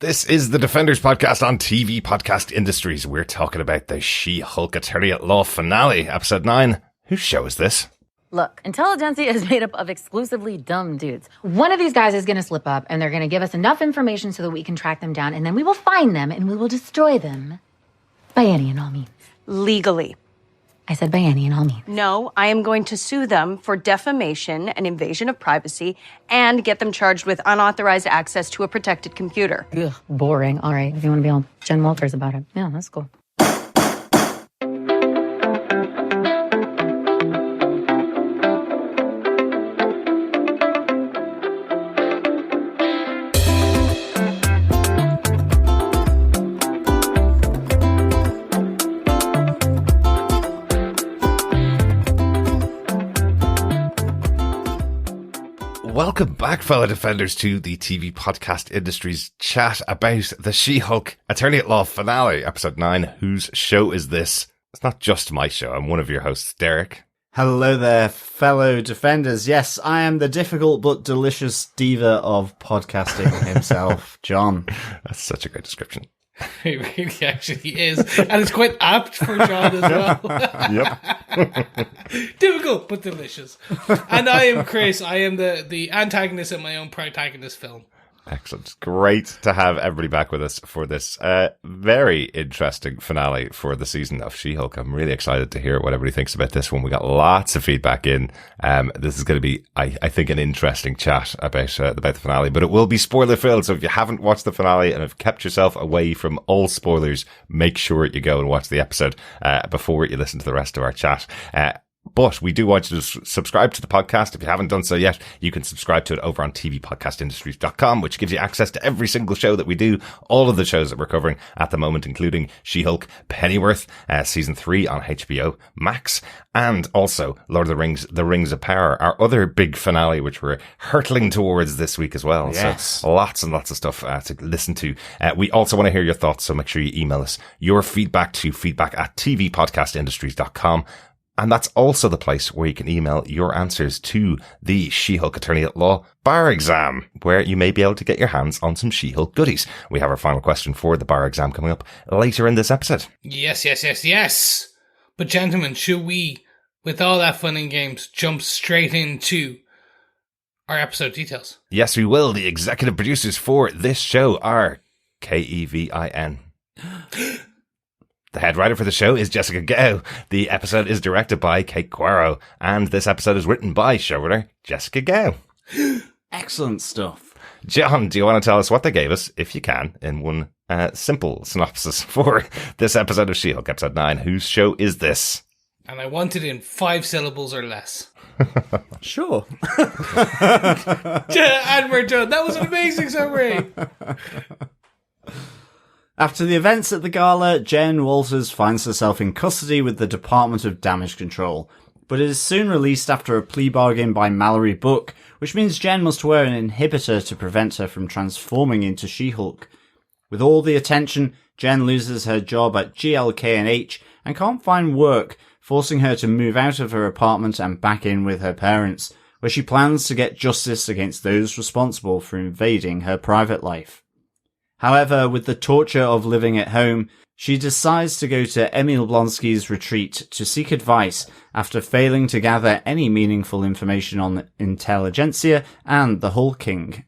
This is the Defenders podcast on TV Podcast Industries. We're talking about the She-Hulk Attorney at Law finale, episode 9. Whose show is this? Look, intelligentsia is made up of exclusively dumb dudes. One of these guys is going to slip up, and they're going to give us enough information so that we can track them down, and then we will find them, and we will destroy them. By any and all means. Legally. I said by any and all means. No, I am going to sue them for defamation and invasion of privacy and get them charged with unauthorized access to a protected computer. Ugh, boring. All right, if you want to be all Jenn Walters about it. Yeah, that's cool. Welcome back, fellow Defenders, to the TV Podcast Industries chat about the She-Hulk Attorney at Law finale, episode 9. Whose show is this? It's not just my show. I'm one of your hosts, Derek. Hello there, fellow Defenders. Yes, I am the difficult but delicious diva of podcasting himself, John. That's such a great description. It really actually is. And it's quite apt for John as well. Yep. Difficult, but delicious. And I am Chris. I am the antagonist in my own protagonist film. Excellent. Great to have everybody back with us for this very interesting finale for the season of She-Hulk. I'm really excited to hear what everybody thinks about this one. We got lots of feedback in. This is going to be, I think, an interesting chat about the finale, but it will be spoiler filled. So if you haven't watched the finale and have kept yourself away from all spoilers, make sure you go and watch the episode before you listen to the rest of our chat. But we do want you to subscribe to the podcast. If you haven't done so yet, you can subscribe to it over on tvpodcastindustries.com, which gives you access to every single show that we do, all of the shows that we're covering at the moment, including She-Hulk Pennyworth, season 3 on HBO Max, and also Lord of the Rings, The Rings of Power, our other big finale, which we're hurtling towards this week as well. Yes. So lots and lots of stuff to listen to. We also want to hear your thoughts, so make sure you email us your feedback to feedback@tvpodcastindustries.com. And that's also the place where you can email your answers to the She-Hulk Attorney at Law bar exam, where you may be able to get your hands on some She-Hulk goodies. We have our final question for the bar exam coming up later in this episode. Yes. But gentlemen, should we, with all that fun and games, jump straight into our episode details? Yes, we will. The executive producers for this show are Kevin. The head writer for the show is Jessica Gao. The episode is directed by Coiro, and this episode is written by showrunner Jessica Gao. Excellent stuff. John, do you want to tell us what they gave us, if you can, in one simple synopsis for this episode of She-Hulk, episode 9? Whose show is this? And I want it in 5 syllables or less. Sure. And we're done. That was an amazing summary. After the events at the gala, Jenn Walter finds herself in custody with the Dept of Damage Control, but is soon released after a plea bargain by Mallory Book, which means Jenn must wear an inhibitor to prevent her from transforming into She-Hulk. With all the attention, Jenn loses her job at GLK&H and can't find work, forcing her to move out of her apartment and back in with her parents, where she plans to get justice against those responsible for invading her private life. However, with the torture of living at home, she decides to go to Emil Blonsky's retreat to seek advice after failing to gather any meaningful information on intelligentsia and the hulking.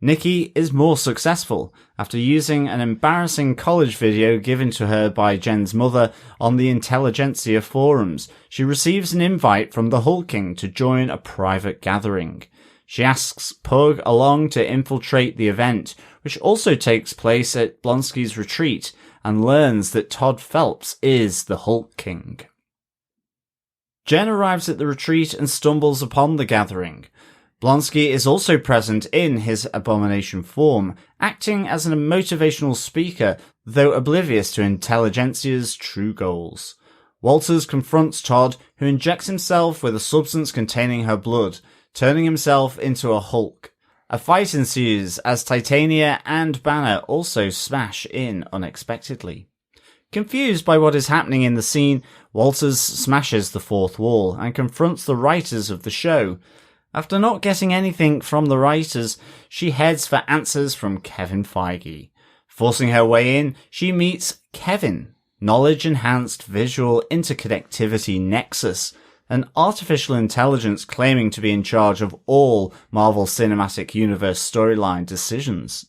Nikki is more successful. After using an embarrassing college video given to her by Jen's mother on the intelligentsia forums, she receives an invite from the hulking to join a private gathering. She asks Pug along to infiltrate the event, which also takes place at Blonsky's retreat, and learns that Todd Phelps is the Hulk King. Jenn arrives at the retreat and stumbles upon the gathering. Blonsky is also present in his abomination form, acting as a motivational speaker, though oblivious to intelligentsia's true goals. Walters confronts Todd, who injects himself with a substance containing her blood, turning himself into a Hulk. A fight ensues as Titania and Banner also smash in unexpectedly. Confused by what is happening in the scene, Walters smashes the fourth wall and confronts the writers of the show. After not getting anything from the writers, she heads for answers from Kevin Feige. Forcing her way in, she meets Kevin, knowledge-enhanced visual interconnectivity nexus, an artificial intelligence claiming to be in charge of all Marvel Cinematic Universe storyline decisions.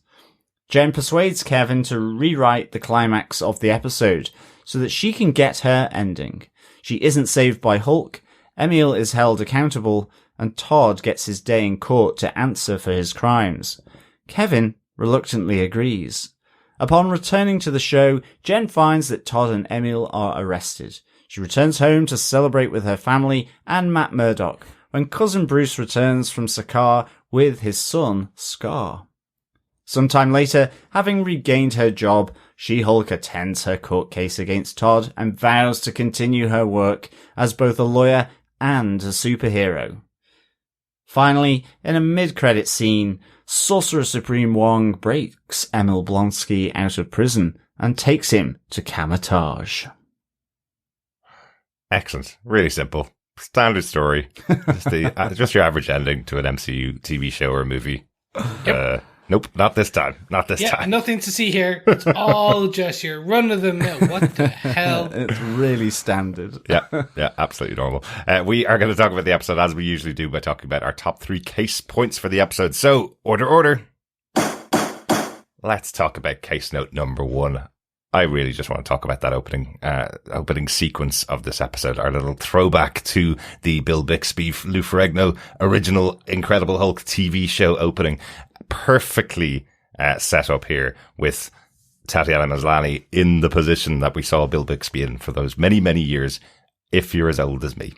Jenn persuades Kevin to rewrite the climax of the episode so that she can get her ending. She isn't saved by Hulk, Emil is held accountable, and Todd gets his day in court to answer for his crimes. Kevin reluctantly agrees. Upon returning to the show, Jenn finds that Todd and Emil are arrested. She returns home to celebrate with her family and Matt Murdock when cousin Bruce returns from Sakaar with his son, Scar. Sometime later, having regained her job, She-Hulk attends her court case against Todd and vows to continue her work as both a lawyer and a superhero. Finally, in a mid-credit scene, Sorcerer Supreme Wong breaks Emil Blonsky out of prison and takes him to Kamatage. Excellent. Really simple. Standard story. Just your average ending to an MCU TV show or movie. Yep. Nope, not this time. Not this time. Nothing to see here. It's all just your run-of-the-mill. What the hell? It's really standard. Yeah, absolutely normal. We are going to talk about the episode as we usually do by talking about our top 3 case points for the episode. So, order. Let's talk about case note number 1. I really just want to talk about that opening sequence of this episode, our little throwback to the Bill Bixby, Lou Ferrigno original Incredible Hulk TV show opening. Perfectly set up here with Tatiana Maslany in the position that we saw Bill Bixby in for those many, many years, if you're as old as me.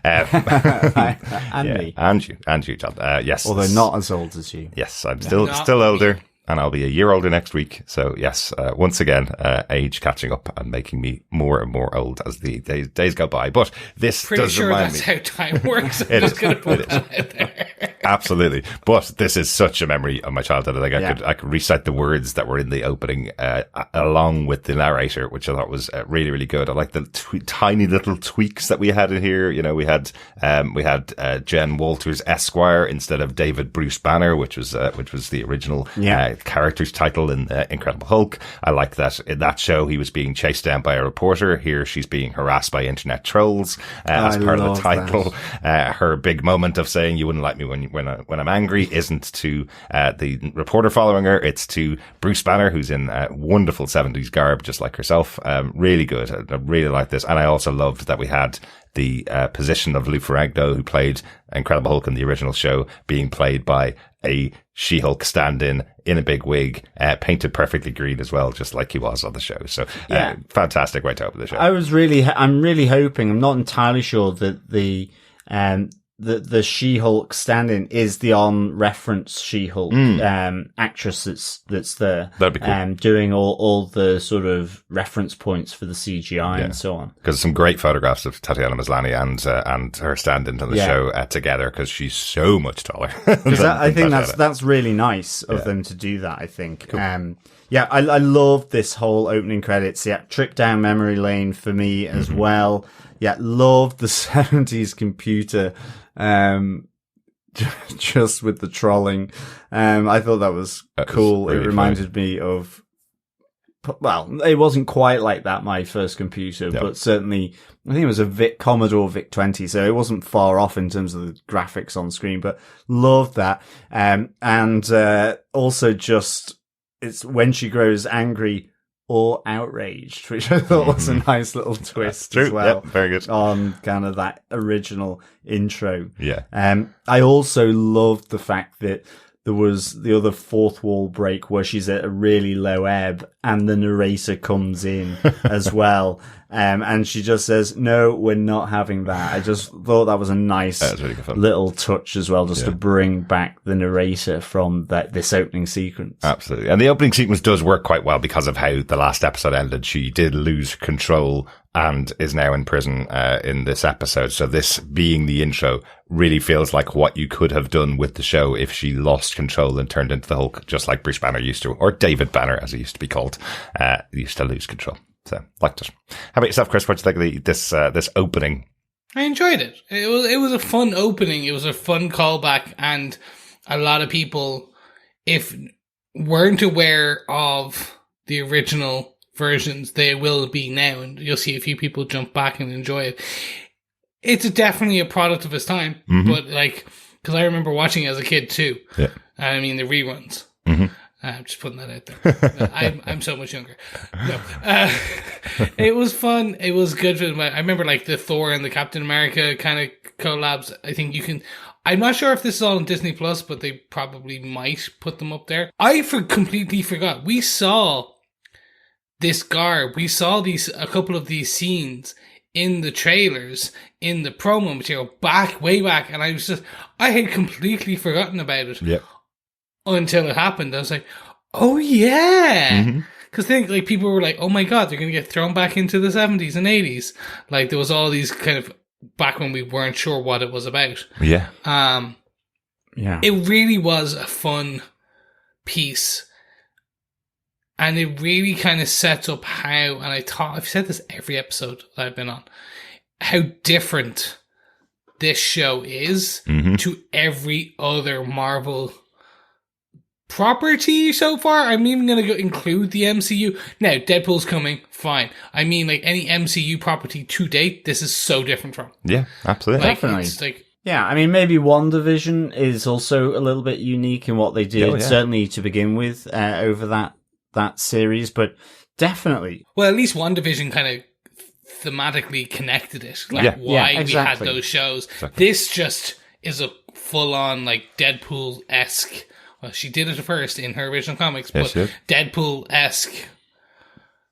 Me. And you, John. Yes. Although not as old as you. Yes, I'm still older. And I'll be a year older next week. So yes, once again, age catching up and making me more and more old as the days go by. But this does remind me. Pretty sure that's how time works. I'm just going to put that out there. Absolutely. But this is such a memory of my childhood. I could recite the words that were in the opening, along with the narrator, which I thought was really, really good. I like the tiny little tweaks that we had in here. You know, we had Jenn Walter's Esquire instead of David Bruce Banner, which was the original, character's title in Incredible Hulk. I like that in that show he was being chased down by a reporter. Here she's being harassed by internet trolls as part of the title. Her big moment of saying you wouldn't like me when I'm angry isn't to the reporter following her. It's to Bruce Banner, who's in wonderful 70s garb just like herself. Really good. I really like this. And I also loved that we had the position of Lou Ferrigno, who played Incredible Hulk in the original show, being played by a She-Hulk stand-in in a big wig, painted perfectly green as well, just like he was on the show. So, fantastic way to open the show. I'm really hoping, I'm not entirely sure that the She-Hulk stand-in is the on-reference She-Hulk actress that's there. That'd be cool. Doing all the sort of reference points for the CGI and so on. Because some great photographs of Tatiana Maslany and her stand-in to the show together, because she's so much taller. I think that's really nice of them to do that, I think. Cool. I love this whole opening credits. Yeah, trip down memory lane for me as well. Yeah, love the 70s computer. Just with the trolling. I thought that was cool. Really, it reminded me of, well, it wasn't quite like that, my first computer, but certainly, I think it was a Commodore VIC-20, so it wasn't far off in terms of the graphics on screen, but loved that. And also just, it's when she grows angry or outraged, which I thought was a nice little twist as well. Yep, very good. On kind of that original intro. Yeah. I also loved the fact that there was the other fourth wall break where she's at a really low ebb and the narrator comes in as well. And she just says, no, we're not having that. I just thought that was a nice really little touch as well, just to bring back the narrator from this opening sequence. Absolutely. And the opening sequence does work quite well because of how the last episode ended. She did lose control and is now in prison in this episode. So this being the intro really feels like what you could have done with the show if she lost control and turned into the Hulk, just like Bruce Banner used to, or David Banner, as he used to be called, used to lose control. So, liked it. How about yourself, Chris? What do you think of this opening I enjoyed it. It was a fun opening. It was a fun callback, and a lot of people, if weren't aware of the original versions, they will be now, and you'll see a few people jump back and enjoy it. It's definitely a product of its time, but like, because I remember watching it as a kid too. Yeah. I mean, the reruns. I'm just putting that out there. I'm so much younger. No. It was fun. It was good. I remember like the Thor and the Captain America kind of collabs. I think you can. I'm not sure if this is all on Disney Plus, but they probably might put them up there. Completely forgot. We saw this garb. We saw a couple of these scenes in the trailers, in the promo material, way back, and I had completely forgotten about it. Yep. Until it happened. I was like, oh yeah. Because like people were like, oh my god, they're going to get thrown back into the 70s and 80s. Like there was all these kind of, back when we weren't sure what it was about. Yeah. Yeah. It really was a fun piece. And it really kind of sets up how, and I've said this every episode that I've been on, how different this show is to every other Marvel property so far. I'm even going to include the MCU. Now, Deadpool's coming, fine. I mean, like, any MCU property to date, this is so different from. Yeah, absolutely. Like, Definitely. it's like, yeah, I mean, maybe WandaVision is also a little bit unique in what they did, certainly to begin with, over that series, but definitely. Well, at least WandaVision kind of thematically connected it. Like, why we had those shows. Exactly. This just is a full-on, like, Deadpool-esque. Well, she did it first in her original comics, but Deadpool-esque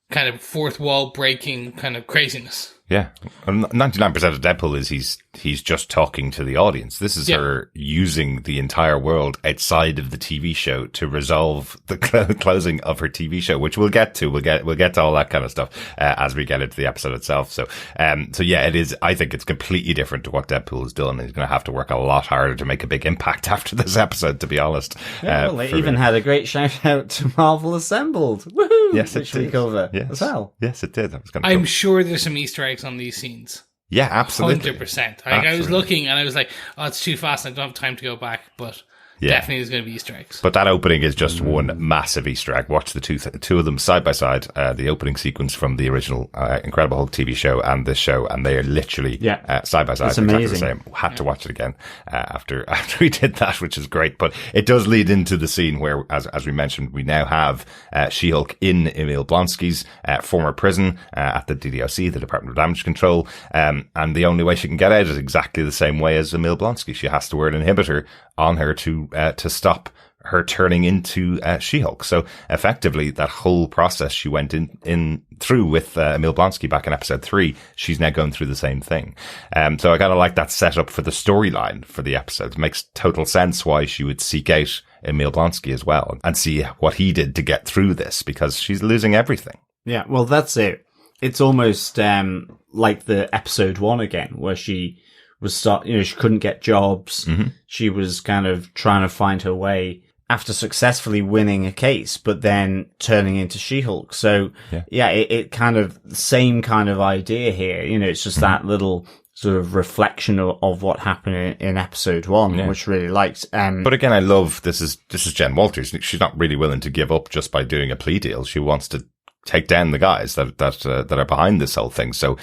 kind of fourth wall breaking kind of craziness. Yeah. 99% of Deadpool is he's just talking to the audience. This is her using the entire world outside of the TV show to resolve the closing of her TV show, which we'll get to. We'll get to all that kind of stuff as we get into the episode itself. So yeah, it is. I think it's completely different to what Deadpool has done. He's going to have to work a lot harder to make a big impact after this episode, to be honest. Yeah, well, they even had a great shout out to Marvel Assembled. Woohoo! Yes, it did. Cover as well. Yes, it did. I'm sure there's some Easter eggs on these scenes. Yeah, absolutely. 100%. I was looking and I was like, oh, it's too fast. I don't have time to go back. But definitely there's going to be Easter eggs. But that opening is just one massive Easter egg. Watch the two of them side by side. The opening sequence from the original Incredible Hulk TV show and this show, and they are literally side by side. It's amazing. Exactly the same. Had to watch it again after we did that, which is great. But it does lead into the scene where, as we mentioned, we now have She-Hulk in Emil Blonsky's former prison at the DDoC, the Department of Damage Control, and the only way she can get out is exactly the same way as Emil Blonsky. She has to wear an inhibitor on her to stop her turning into She-Hulk. So effectively, that whole process she went in through with Emil Blonsky back in episode 3, she's now going through the same thing. So I kind of like that setup for the storyline for the episode. It makes total sense why she would seek out Emil Blonsky as well and see what he did to get through this, because she's losing everything. Yeah, well, that's it. It's almost like the episode 1 again, where she was she couldn't get jobs. She was kind of trying to find her way after successfully winning a case, but then turning into She-Hulk. So it kind of same kind of idea here. It's just that little sort of reflection of what happened in episode 1, which I really liked. But again, I love this is Jenn Walter. She's not really willing to give up just by doing a plea deal. She wants to take down the guys that are behind this whole thing. So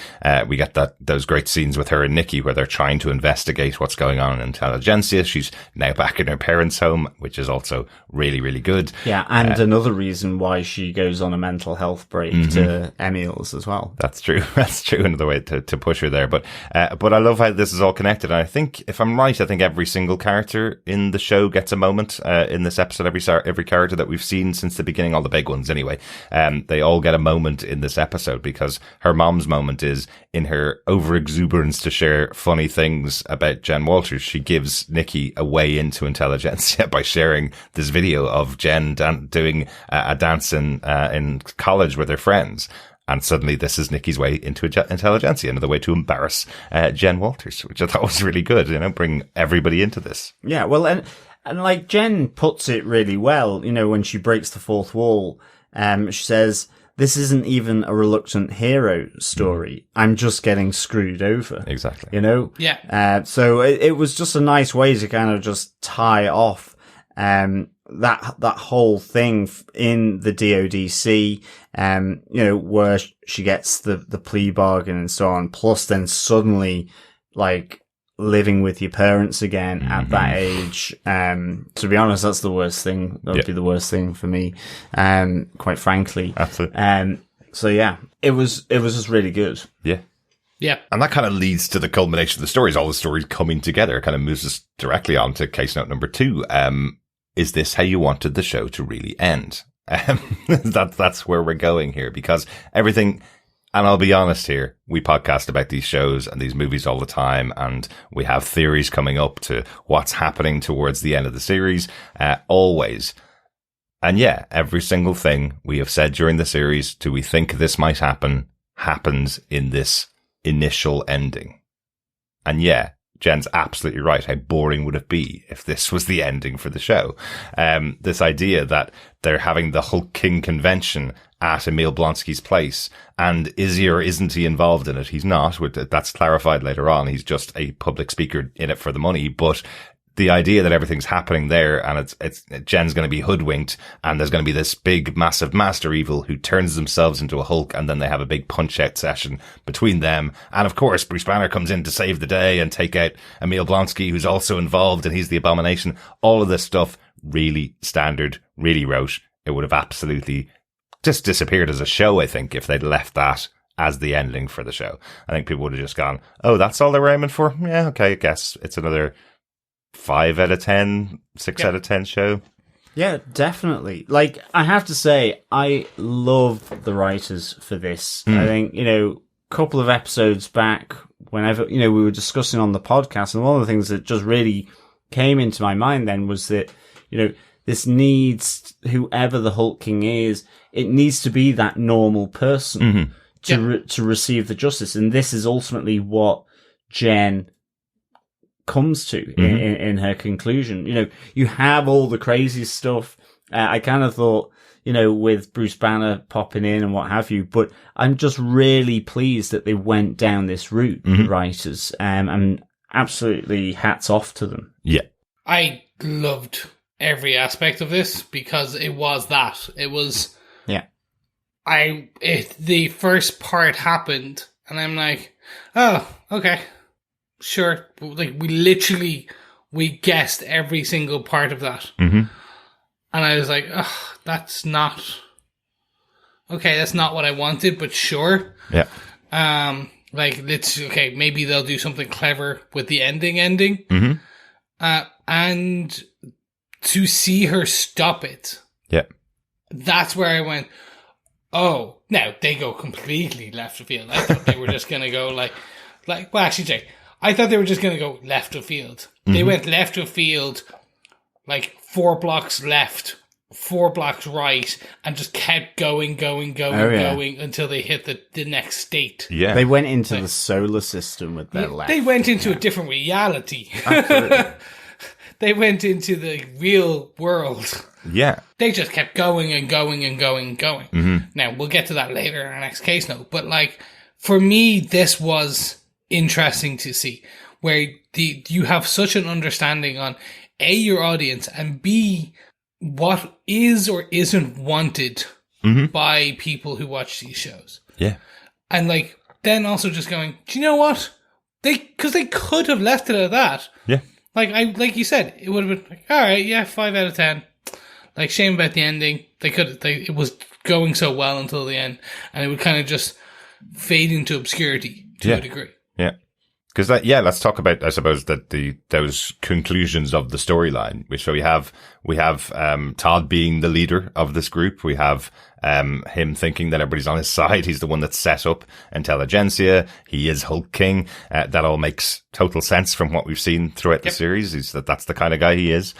we get those great scenes with her and Nikki where they're trying to investigate what's going on in Intelligentsia. She's now back in her parents' home, which is also really, really good. Yeah, and another reason why she goes on a mental health break to Emil's as well. That's true. That's true. Another way to push her there. But I love how this is all connected. And I think, if I'm right, I think every single character in the show gets a moment in this episode. Every character that we've seen since the beginning, all the big ones anyway, they all get a moment in this episode, because her mom's moment is in her overexuberance to share funny things about Jenn Walter. She gives Nikki a way into Intelligentsia by sharing this video of Jen doing a dance in college with her friends. And suddenly this is Nikki's way into Intelligentsia, another way to embarrass Jenn Walters, which I thought was really good, bring everybody into this. Yeah, well, and like Jen puts it really well, when she breaks the fourth wall. She says, this isn't even a reluctant hero story. I'm just getting screwed over. Exactly. You know? Yeah. So it was just a nice way to kind of just tie off that whole thing in the DODC, you know, where she gets the plea bargain and so on. Plus then suddenly, like, living with your parents again at that age. To be honest, that's the worst thing. That would be the worst thing for me, quite frankly. Absolutely. So yeah, it was just really good. Yeah. Yeah. And that kind of leads to the culmination of the stories, all the stories coming together. It kind of moves us directly on to case note number 2. Is this how you wanted the show to really end? That's where we're going here, because everything, and I'll be honest here, we podcast about these shows and these movies all the time, and we have theories coming up to what's happening towards the end of the series, always. And yeah, every single thing we have said during the series, do we think this might happen, happens in this initial ending. And yeah, Jen's absolutely right. How boring would it be if this was the ending for the show? This idea that they're having the Hulk King convention at Emil Blonsky's place, and is he or isn't he involved in it? He's not. That's clarified later on. He's just a public speaker in it for the money. But the idea that everything's happening there, and it's Jen's going to be hoodwinked, and there's going to be this big, massive master evil who turns themselves into a Hulk, and then they have a big punch-out session between them. And of course, Bruce Banner comes in to save the day and take out Emil Blonsky, who's also involved, and he's the Abomination. All of this stuff, really standard, really rote. It would have absolutely just disappeared as a show, I think, if they'd left that as the ending for the show. I think people would have just gone, oh, that's all they were aiming for? Yeah, okay, I guess it's another 5 out of 10, 6 out of 10 show. Yeah, definitely. Like, I have to say, I love the writers for this. I think, you know, a couple of episodes back, whenever, you know, we were discussing on the podcast, and one of the things that just really came into my mind then was that, you know, this needs, whoever the Hulk King is, it needs to be that normal person to receive the justice. And this is ultimately what Jenn comes to in her conclusion. You know, you have all the crazy stuff. I kind of thought, you know, with Bruce Banner popping in and what have you, but I'm just really pleased that they went down this route, the writers, and absolutely hats off to them. Yeah. I loved every aspect of this because it was that. It was... Yeah. The first part happened and I'm like, oh, okay. Sure. Like, we guessed every single part of that. And I was like, oh, that's not what I wanted, but sure. Yeah. Like, maybe they'll do something clever with the ending. And to see her stop it. Yeah. That's where I went, oh, now they go completely left of field. I thought they were just going to go well, actually, Jake, I thought they were just going to go left of field. They went left of field, like 4 blocks left, 4 blocks right, and just kept going until they hit the next state. Yeah. They went into the solar system with their left. They went into a different reality. Absolutely. They went into the real world. Yeah. They just kept going and going and going and going. Now, we'll get to that later in our next case note. But, like, for me, this was interesting to see, where you have such an understanding on, A, your audience, and B, what is or isn't wanted by people who watch these shows. Yeah. And, like, then also just going, do you know what? Because they could have left it at that. Yeah. Like you said, it would have been like, all right, yeah, 5 out of 10. Like, shame about the ending. It was going so well until the end, and it would kind of just fade into obscurity to a degree. Yeah. Because let's talk about, I suppose, that those conclusions of the storyline. So we have Todd being the leader of this group. We have him thinking that everybody's on his side. He's the one that's set up intelligentsia. He is Hulk King. That all makes total sense from what we've seen throughout the series. That's the kind of guy he is.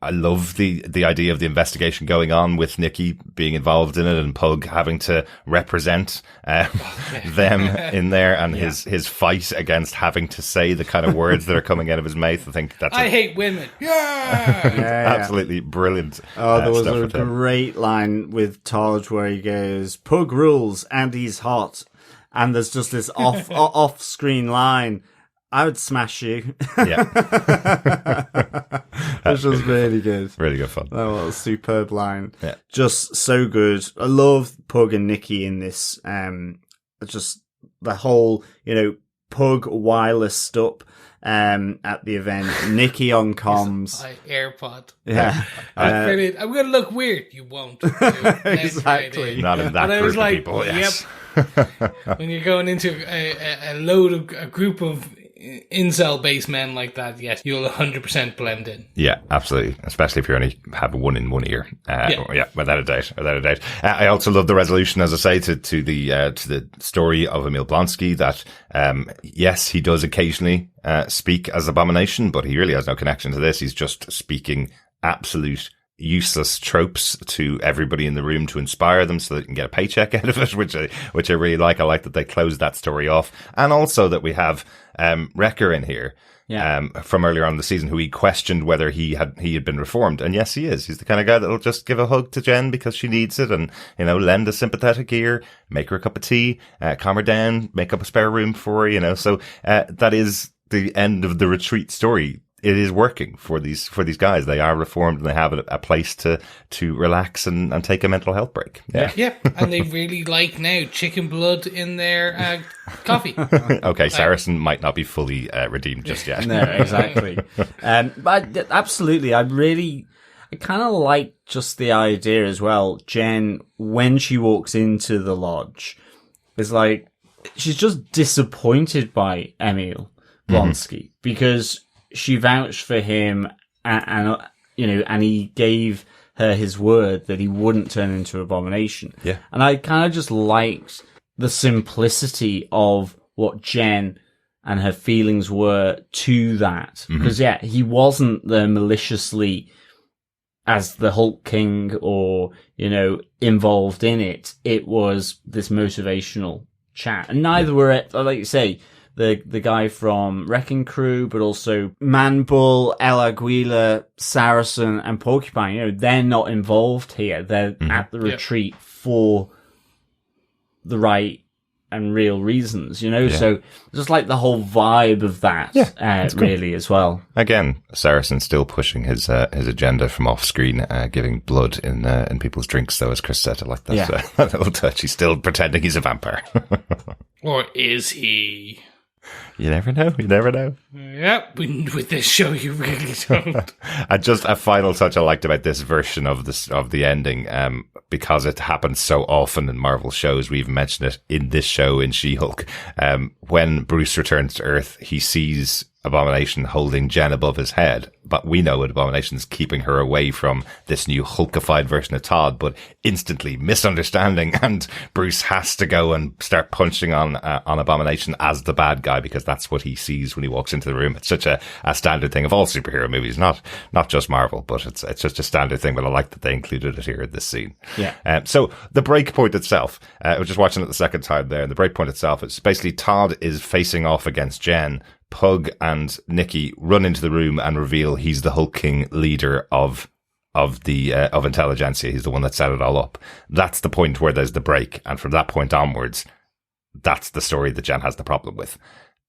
I love the idea of the investigation going on with Nikki being involved in it and Pug having to represent them in there, and his fight against having to say the kind of words that are coming out of his mouth. I think that's I hate women. Yeah. Absolutely brilliant. Oh, there was a great line with Todd where he goes, "Pug rules and he's hot," and there's just this off screen line. I would smash you. Yeah. Which was really good. Really good fun. That was a superb line. Yeah. Just so good. I love Pug and Nikki in this. Just the whole, Pug wireless up at the event. Nikki on comms. AirPod. Yeah. Brilliant. I'm going to look weird. You won't. Exactly. Not in that group of people, yes. Yep. When you're going into a group of incel-based men like that, yes, you'll 100% blend in. Yeah, absolutely. Especially if you only have one in one ear. Without a doubt. I also love the resolution, as I say, to the story of Emil Blonsky that, yes, he does occasionally speak as Abomination, but he really has no connection to this. He's just speaking absolute useless tropes to everybody in the room to inspire them so they can get a paycheck out of it, which I really like. I like that they closed that story off, and also that we have Wrecker in here from earlier on in the season, who he questioned whether he had been reformed, and yes, he is. He's the kind of guy that'll just give a hug to Jenn because she needs it, and lend a sympathetic ear, make her a cup of tea, calm her down, make up a spare room for her. So that is the end of the retreat story. It is working for these guys. They are reformed and they have a place to relax and take a mental health break. Yeah. And they really like now chicken blood in their coffee. Okay, Saracen might not be fully redeemed just yet. No, exactly. But absolutely, I kind of like just the idea as well. Jenn, when she walks into the lodge, is like, she's just disappointed by Emil Blonsky because she vouched for him and he gave her his word that he wouldn't turn into Abomination. Yeah. And I kind of just liked the simplicity of what Jenn and her feelings were to that. Because, he wasn't the maliciously as the Hulk King or, involved in it. It was this motivational chat. And neither were, like you say, the guy from Wrecking Crew, but also Manbull, El Aguila, Saracen, and Porcupine. They're not involved here. They're at the retreat for the right and real reasons, So just like the whole vibe of that, really, as well. Again, Saracen still pushing his agenda from off screen, giving blood in people's drinks, though, as Chris said. I like that, that little touch. He's still pretending he's a vampire. Or is he? You never know. Yep, with this show, you really don't. And just a final touch I liked about this version of the ending, because it happens so often in Marvel shows. We even mentioned it in this show in She-Hulk. When Bruce returns to Earth, he sees Abomination holding Jenn above his head, but we know Abomination's keeping her away from this new Hulkified version of Todd, but instantly misunderstanding, and Bruce has to go and start punching on Abomination as the bad guy, because that's what he sees when he walks into the room. It's such a standard thing of all superhero movies, not just Marvel, but it's just a standard thing, but I like that they included it here in this scene. Yeah. So the break point itself, I was just watching it the second time there, and the break point itself is basically Todd is facing off against Jenn. Pug and Nikki run into the room and reveal he's the Hulk King leader of Intelligentsia. He's the one that set it all up. That's the point where there's the break, and from that point onwards, that's the story that Jenn has the problem with.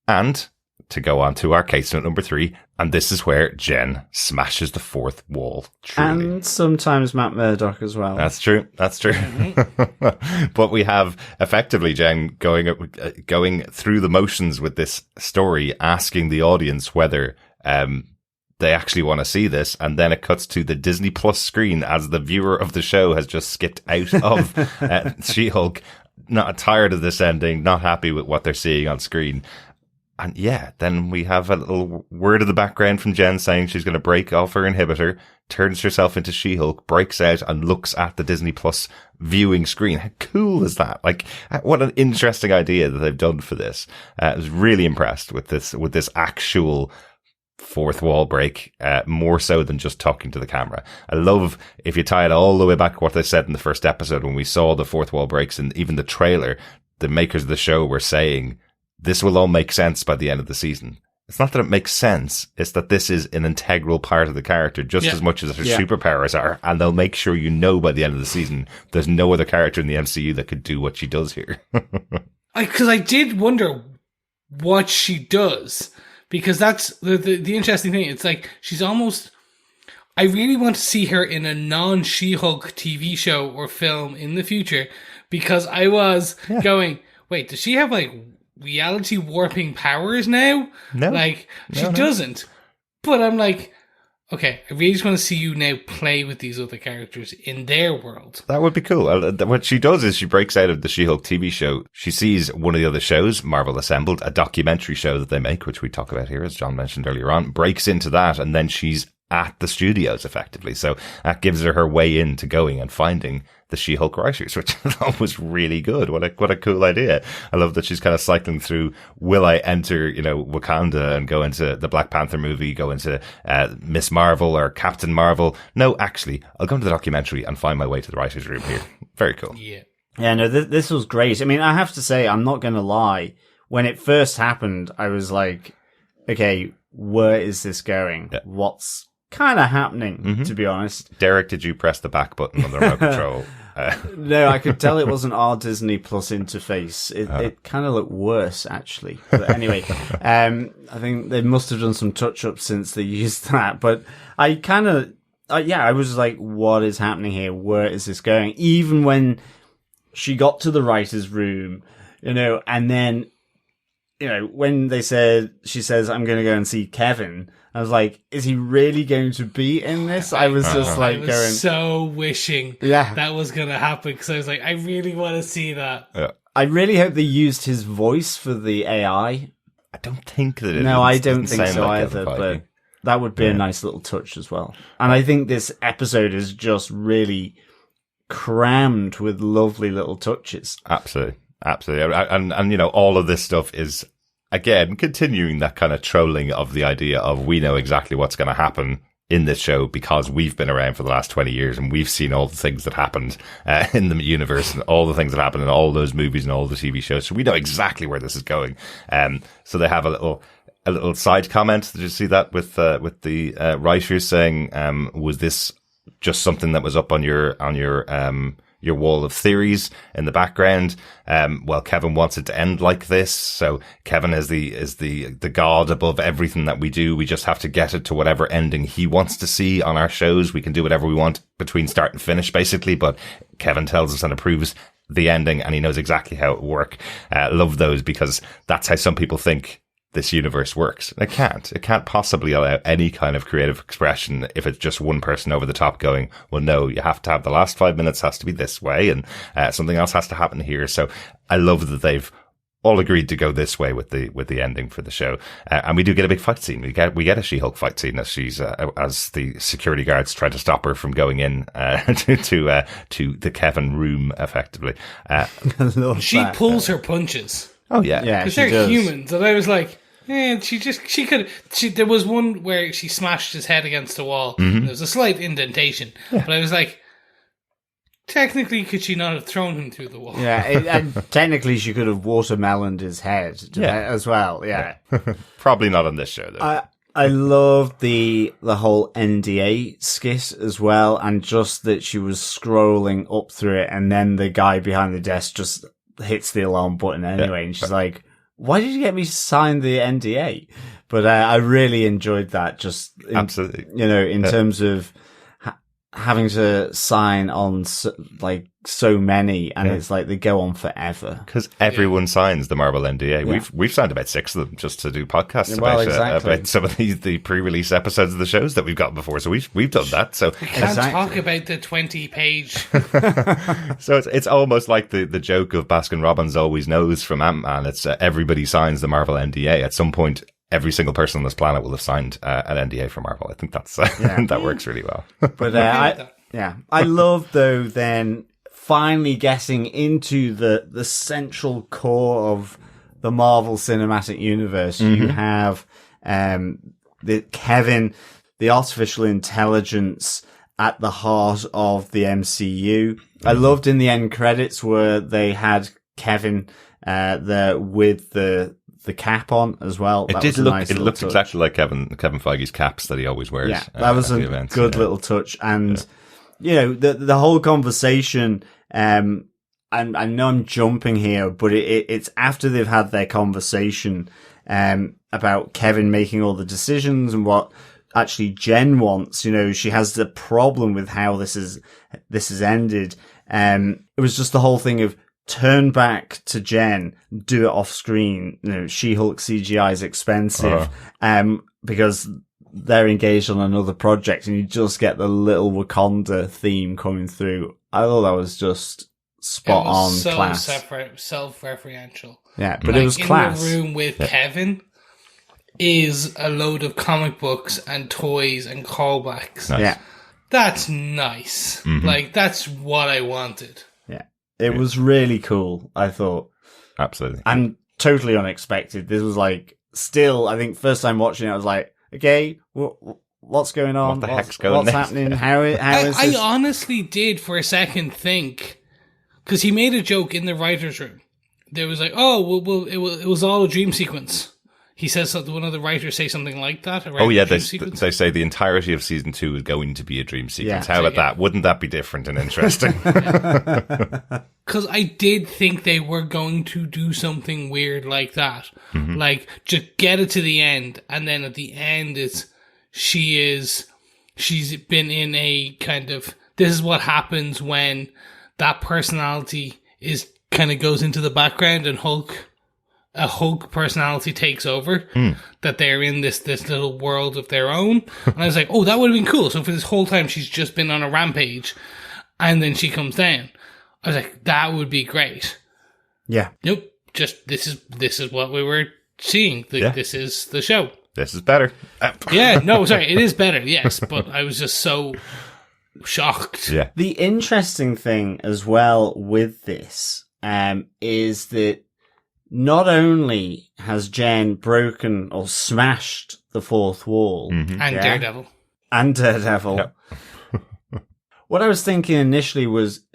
And to go on to our case note number 3, and this is where Jenn smashes the fourth wall. Truly. And sometimes Matt Murdock as well. That's true. But we have effectively Jenn going through the motions with this story, asking the audience whether they actually want to see this, and then it cuts to the Disney Plus screen as the viewer of the show has just skipped out of She-Hulk, not tired of this ending, not happy with what they're seeing on screen. And then we have a little word in the background from Jenn saying she's going to break off her inhibitor, turns herself into She-Hulk, breaks out and looks at the Disney Plus viewing screen. How cool is that? Like, what an interesting idea that they've done for this. I was really impressed with this actual fourth wall break, more so than just talking to the camera. I love, if you tie it all the way back to what they said in the first episode when we saw the fourth wall breaks and even the trailer, the makers of the show were saying, this will all make sense by the end of the season. It's not that it makes sense, it's that this is an integral part of the character just as much as her superpowers are, and they'll make sure you know by the end of the season there's no other character in the MCU that could do what she does here. Because I did wonder what she does, because that's the interesting thing. It's like she's almost... I really want to see her in a non-She-Hulk TV show or film in the future, because I was going, wait, does she have like reality warping powers now? No. Like, she doesn't. But I'm like, okay, I really just want to see you now play with these other characters in their world. That would be cool. What she does is she breaks out of the She-Hulk TV show. She sees one of the other shows, Marvel Assembled, a documentary show that they make, which we talk about here, as John mentioned earlier on, breaks into that, and then she's at the studios effectively. So that gives her way into going and finding the She-Hulk writers, which I thought was really good. What a cool idea. I love that she's kind of cycling through, will I enter, Wakanda and go into the Black Panther movie, go into Miss Marvel or Captain Marvel? No, actually, I'll go into the documentary and find my way to the writers' room here. Very cool. Yeah. Yeah, no, this was great. I mean, I have to say, I'm not going to lie. When it first happened, I was like, okay, where is this going? Yeah. What's kind of happening, to be honest? Derek, did you press the back button on the remote control? No, I could tell it wasn't our Disney Plus interface. It kind of looked worse, actually. But anyway, I think they must have done some touch-ups since they used that. But I kind of, I was like, what is happening here? Where is this going? Even when she got to the writer's room, and then, when she says, I'm going to go and see Kevin, I was like, is he really going to be in this? I was just like I was so wishing that was going to happen, because I was like, I really want to see that. Yeah. I really hope they used his voice for the AI. I don't think that it No, I don't think so either, but that would be a nice little touch as well. And I think this episode is just really crammed with lovely little touches. Absolutely. And all of this stuff is, again, continuing that kind of trolling of the idea of we know exactly what's going to happen in this show because we've been around for the last 20 years and we've seen all the things that happened in the universe and all the things that happened in all those movies and all the TV shows. So we know exactly where this is going. So they have a little side comment. Did you see that with the writers saying, was this just something that was up on your wall of theories in the background? Well, Kevin wants it to end like this. So Kevin is the god above everything that we do. We just have to get it to whatever ending he wants to see on our shows. We can do whatever we want between start and finish, basically. But Kevin tells us and approves the ending, and he knows exactly how it will work. Love those, because that's how some people think this universe works. It can't possibly allow any kind of creative expression if it's just one person over the top going, well, no, you have to have the last 5 minutes has to be this way, and something else has to happen here. So I love that they've all agreed to go this way with the ending for the show. And we do get a big fight scene. We get a She-Hulk fight scene as she's, as the security guards try to stop her from going in, to the Kevin room, effectively. She pulls her punches. Oh yeah. Yeah. Because they're humans. And I was like, there was one where she smashed his head against the wall. And there was a slight indentation. Yeah. But I was like, technically, could she not have thrown him through the wall? Yeah, and technically she could have watermeloned his head as well. Yeah. Probably not on this show, though. I loved the whole NDA skit as well, and just that she was scrolling up through it, and then the guy behind the desk just hits the alarm button anyway, and she's like, why did you get me to sign the NDA? But I really enjoyed that, just absolutely, in terms of having to sign on so many, and it's like they go on forever because everyone signs the Marvel NDA. Yeah. We've signed about 6 of them just to do podcasts about some of the pre-release episodes of the shows that we've got before. So we've done that. So we can't talk about the 20-page. So it's almost like the joke of Baskin Robbins always knows from Ant-Man. It's everybody signs the Marvel NDA at some point. Every single person on this planet will have signed an NDA for Marvel. I think that's that works really well. But I love, though, then finally getting into the central core of the Marvel Cinematic Universe. You have Kevin, the artificial intelligence at the heart of the MCU. I loved in the end credits where they had Kevin there with the cap on as well. It looked exactly like Kevin Feige's caps that he always wears. Yeah, that was a good little touch. And, you know, the whole conversation, I know I'm jumping here, but it's after they've had their conversation, about Kevin making all the decisions and what actually Jenn wants. You know, she has the problem with how this is ended. It was just the whole thing of turn back to Jenn, do it off screen. You know, She-Hulk CGI is expensive, because they're engaged on another project, and you just get the little Wakanda theme coming through. I thought that was just spot on so class. Self-referential. Yeah, but it was class. In the room with Kevin is a load of comic books and toys and callbacks. Nice. Yeah. That's nice. Mm-hmm. Like, that's what I wanted. Yeah. It was really cool, I thought. Absolutely. And totally unexpected. This was like, still, I think first time watching it, I was like, okay, what's going on? What the heck's going on? What's happening? How is this? I honestly did for a second think, because he made a joke in the writer's room. There was like, well, it was all a dream sequence. He says something. One of the writers say something like that. They say the entirety of season 2 is going to be a dream sequence. Yeah. How about that? Wouldn't that be different and interesting? Because I did think they were going to do something weird like that, like just get it to the end, and then at the end she's been in a kind of, this is what happens when that personality is kind of goes into the background and a Hulk personality takes over, that they're in this little world of their own. And I was like, oh, that would have been cool. So for this whole time, she's just been on a rampage, and then she comes down. I was like, that would be great. Yeah. Nope. Just, this is what we were seeing. This is the show. This is better. Yeah, no, sorry, it is better, yes. But I was just so shocked. Yeah. The interesting thing as well with this, is that not only has Jenn broken or smashed the fourth wall, And Daredevil. Yep. What I was thinking initially was,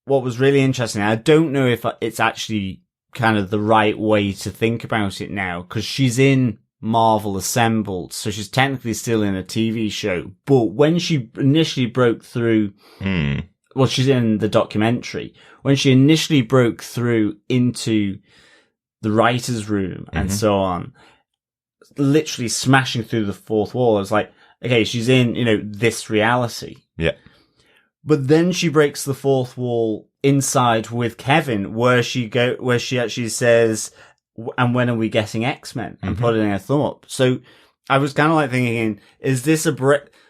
what was really interesting, I don't know if it's actually kind of the right way to think about it now, because she's in Marvel Assembled, so she's technically still in a TV show. But when she initially broke through, well, she's in the documentary. When she initially broke through into the writer's room and so on, literally smashing through the fourth wall, I was like, okay, she's in, you know, this reality. Yeah. But then she breaks the fourth wall inside with Kevin, where she actually says, and when are we getting X-Men? And putting her thumb up. So I was kind of like thinking, is this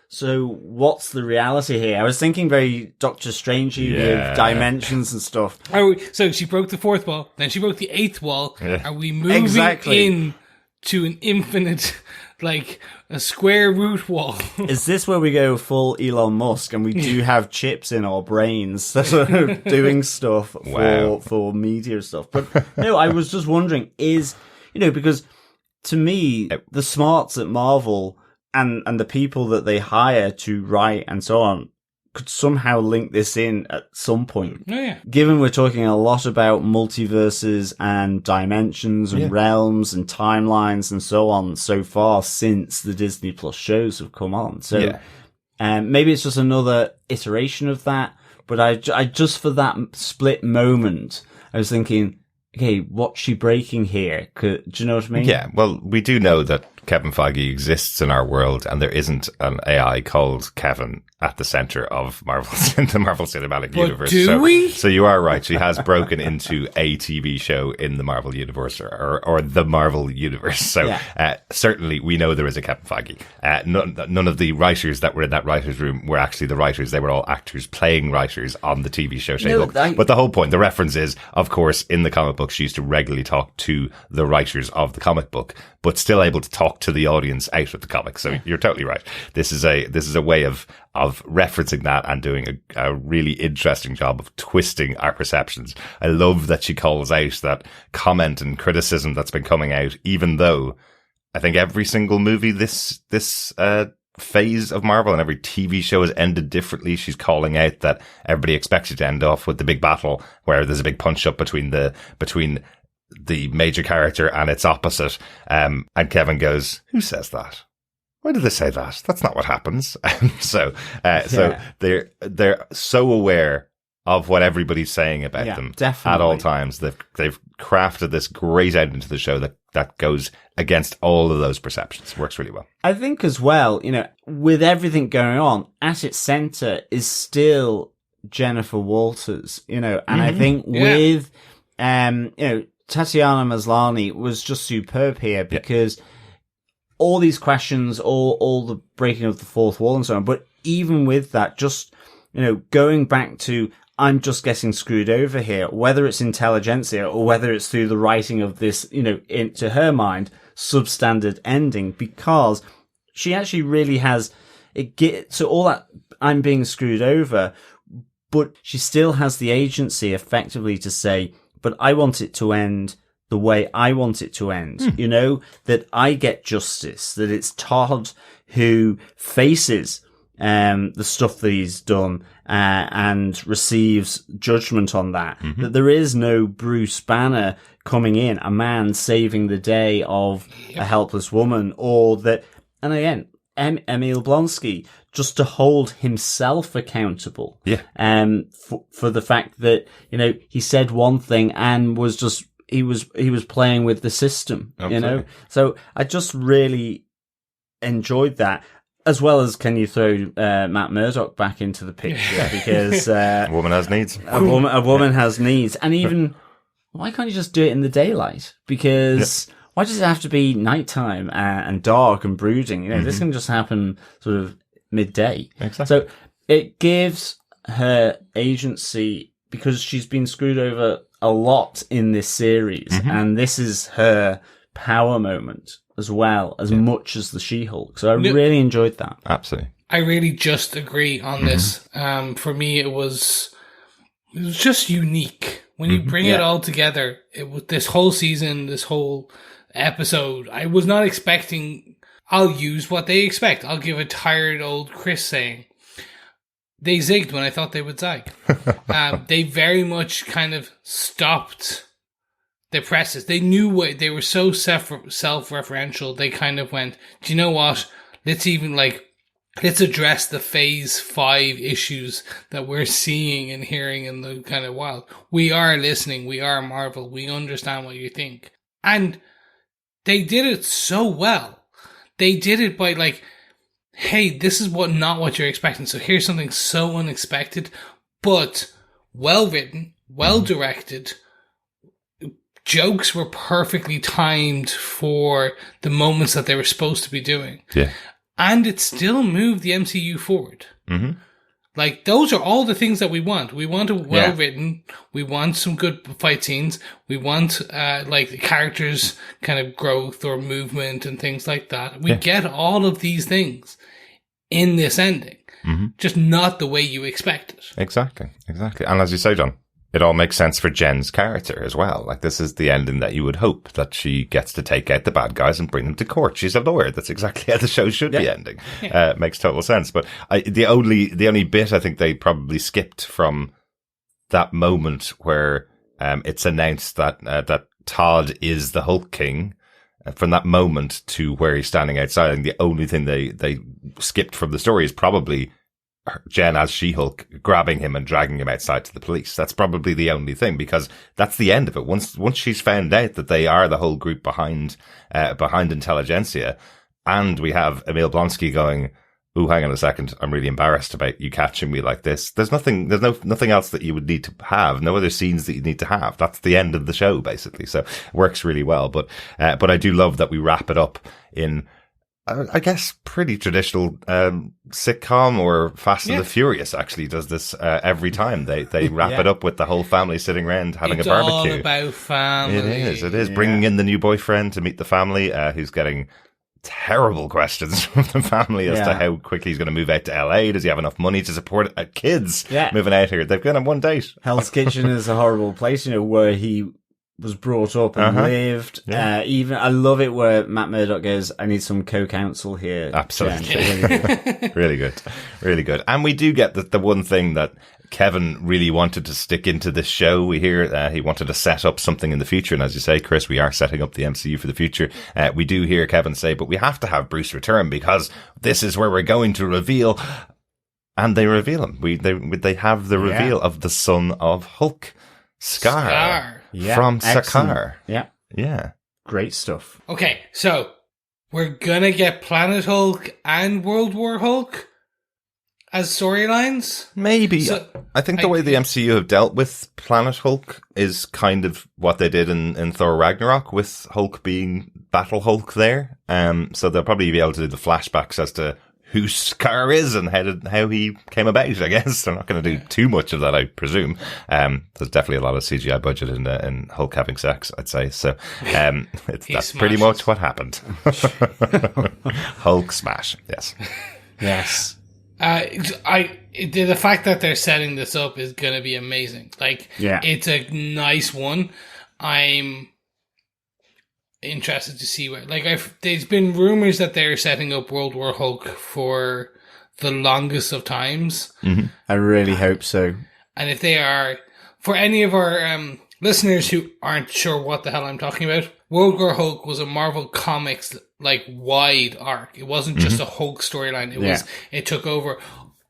so what's the reality here? I was thinking very Doctor Strangey with dimensions and stuff. So she broke the fourth wall, then she broke the eighth wall. Yeah. Are we moving in to an infinite, like a square root wall? Is this where we go full Elon Musk and we do have chips in our brains that are doing stuff for media stuff? But no, I was just wondering, because to me, the smarts at Marvel and the people that they hire to write and so on could somehow link this in at some point. Oh, yeah. Given we're talking a lot about multiverses and dimensions and realms and timelines and so on so far since the Disney Plus shows have come on. So maybe it's just another iteration of that. But I just for that split moment, I was thinking, okay, what's she breaking here? Do you know what I mean? Yeah, well, we do know that Kevin Feige exists in our world, and there isn't an AI called Kevin at the center of the Marvel Cinematic Universe. Do we? So you are right. She has broken into a TV show in the Marvel Universe or the Marvel Universe. So certainly we know there is a Kevin Feige. None of the writers that were in that writer's room were actually the writers. They were all actors playing writers on the TV show She-Hulk. But the whole point, the reference is, of course, in the comic book, she used to regularly talk to the writers of the comic book, but still able to talk to the audience out of the comic. So you're totally right. This is a way of referencing that and doing a really interesting job of twisting our perceptions. I love that she calls out that comment and criticism that's been coming out, even though I think every single movie this phase of Marvel and every TV show has ended differently. She's calling out that everybody expects you to end off with the big battle where there's a big punch up between the major character and its opposite. And Kevin goes, "Who says that? Why did they say that? That's not what happens." So they're so aware of what everybody's saying about them definitely. At all times. They've crafted this great ending to the show that goes against all of those perceptions. Works really well. I think as well, with everything going on, at its center is still Jennifer Walters, and I think with, Tatiana Maslany was just superb here because all these questions, all the breaking of the fourth wall and so on, but even with that, just, going back to, I'm just getting screwed over here, whether it's intelligentsia or whether it's through the writing of this, into her mind, substandard ending, because she actually really has so all that I'm being screwed over, but she still has the agency effectively to say, but I want it to end the way I want it to end, that I get justice, that it's Todd who faces the stuff that he's done, and receives judgment on that. That there is no Bruce Banner coming in, a man saving the day of a helpless woman, or that, and again, Emil Blonsky, just to hold himself accountable. For the fact that, he said one thing and was just, he was playing with the system, So I just really enjoyed that. As well as, can you throw Matt Murdock back into the picture? Because a woman has needs. A woman has needs. And even, why can't you just do it in the daylight? Because why does it have to be nighttime and dark and brooding? This can just happen sort of midday. Exactly. So it gives her agency, because she's been screwed over a lot in this series, and this is her power moment as well, as much as the She-Hulk. So I really enjoyed that. Absolutely. I really just agree on this. For me, it was just unique. When you bring it all together, it was this whole season, this whole episode, I was not expecting, I'll use what they expect. I'll give a tired old Chris saying, they zigged when I thought they would zag. They very much kind of stopped the presses. They knew what they were so self-referential. They kind of went, do you know what? Let's address the phase 5 issues that we're seeing and hearing in the kind of wild. We are listening. We are Marvel. We understand what you think. And they did it so well. They did it by hey, this is not what you're expecting. So here's something so unexpected, but well written, well directed. Jokes were perfectly timed for the moments that they were supposed to be doing. Yeah. And it still moved the MCU forward. Those are all the things that we want. We want a well-written, we want some good fight scenes, we want, the characters' kind of growth or movement and things like that. We get all of these things in this ending. Just not the way you expect it. Exactly. And as you say, John, it all makes sense for Jen's character as well. This is the ending that you would hope, that she gets to take out the bad guys and bring them to court. She's a lawyer. That's exactly how the show should be ending. Makes total sense. But the only bit I think they probably skipped from that moment where it's announced that Todd is the Hulk King, from that moment to where he's standing outside, and the only thing they skipped from the story is probably Jen as She-Hulk grabbing him and dragging him outside to the police. That's probably the only thing, because that's the end of it. Once she's found out that they are the whole group behind Intelligentsia, and we have Emil Blonsky going, "Ooh, hang on a second, I'm really embarrassed about you catching me like this." There's nothing else that you would need to have, no other scenes that you need to have. That's the end of the show, basically. So it works really well. But I do love that we wrap it up in, I guess, pretty traditional sitcom, or Fast and the Furious actually does this every time. They wrap it up with the whole family sitting around having a barbecue. It's all about family. It is. Bringing in the new boyfriend to meet the family, who's getting terrible questions from the family as to how quickly he's going to move out to LA. Does he have enough money to support kids moving out here? They've gone on one date. Hell's Kitchen is a horrible place, where he was brought up and lived. Even I love it where Matt Murdock goes, I need some co-counsel here. Absolutely. Yeah. Really good. Really good. And we do get the one thing that Kevin really wanted to stick into this show. We hear he wanted to set up something in the future. And as you say, Chris, we are setting up the MCU for the future. We do hear Kevin say, but we have to have Bruce return because this is where we're going to reveal. And they reveal him. They have the reveal of the son of Hulk, Scar. From Sakaar. Yeah. Yeah. Great stuff. Okay, so we're gonna get Planet Hulk and World War Hulk as storylines? Maybe. So, I think the way the MCU have dealt with Planet Hulk is kind of what they did in Thor Ragnarok, with Hulk being Battle Hulk there. So they'll probably be able to do the flashbacks as to who Scar is and how he came about, I guess. They're not going to do too much of that, I presume. There's definitely a lot of CGI budget in Hulk having sex, I'd say. So that's pretty much what happened. Hulk smash, yes. Yes. The fact that they're setting this up is going to be amazing. It's a nice one. I'm interested to see where, there's been rumors that they're setting up World War Hulk for the longest of times. Mm-hmm. I really hope so. And if they are, for any of our listeners who aren't sure what the hell I'm talking about, World War Hulk was a Marvel Comics wide arc. It wasn't just a Hulk storyline. It took over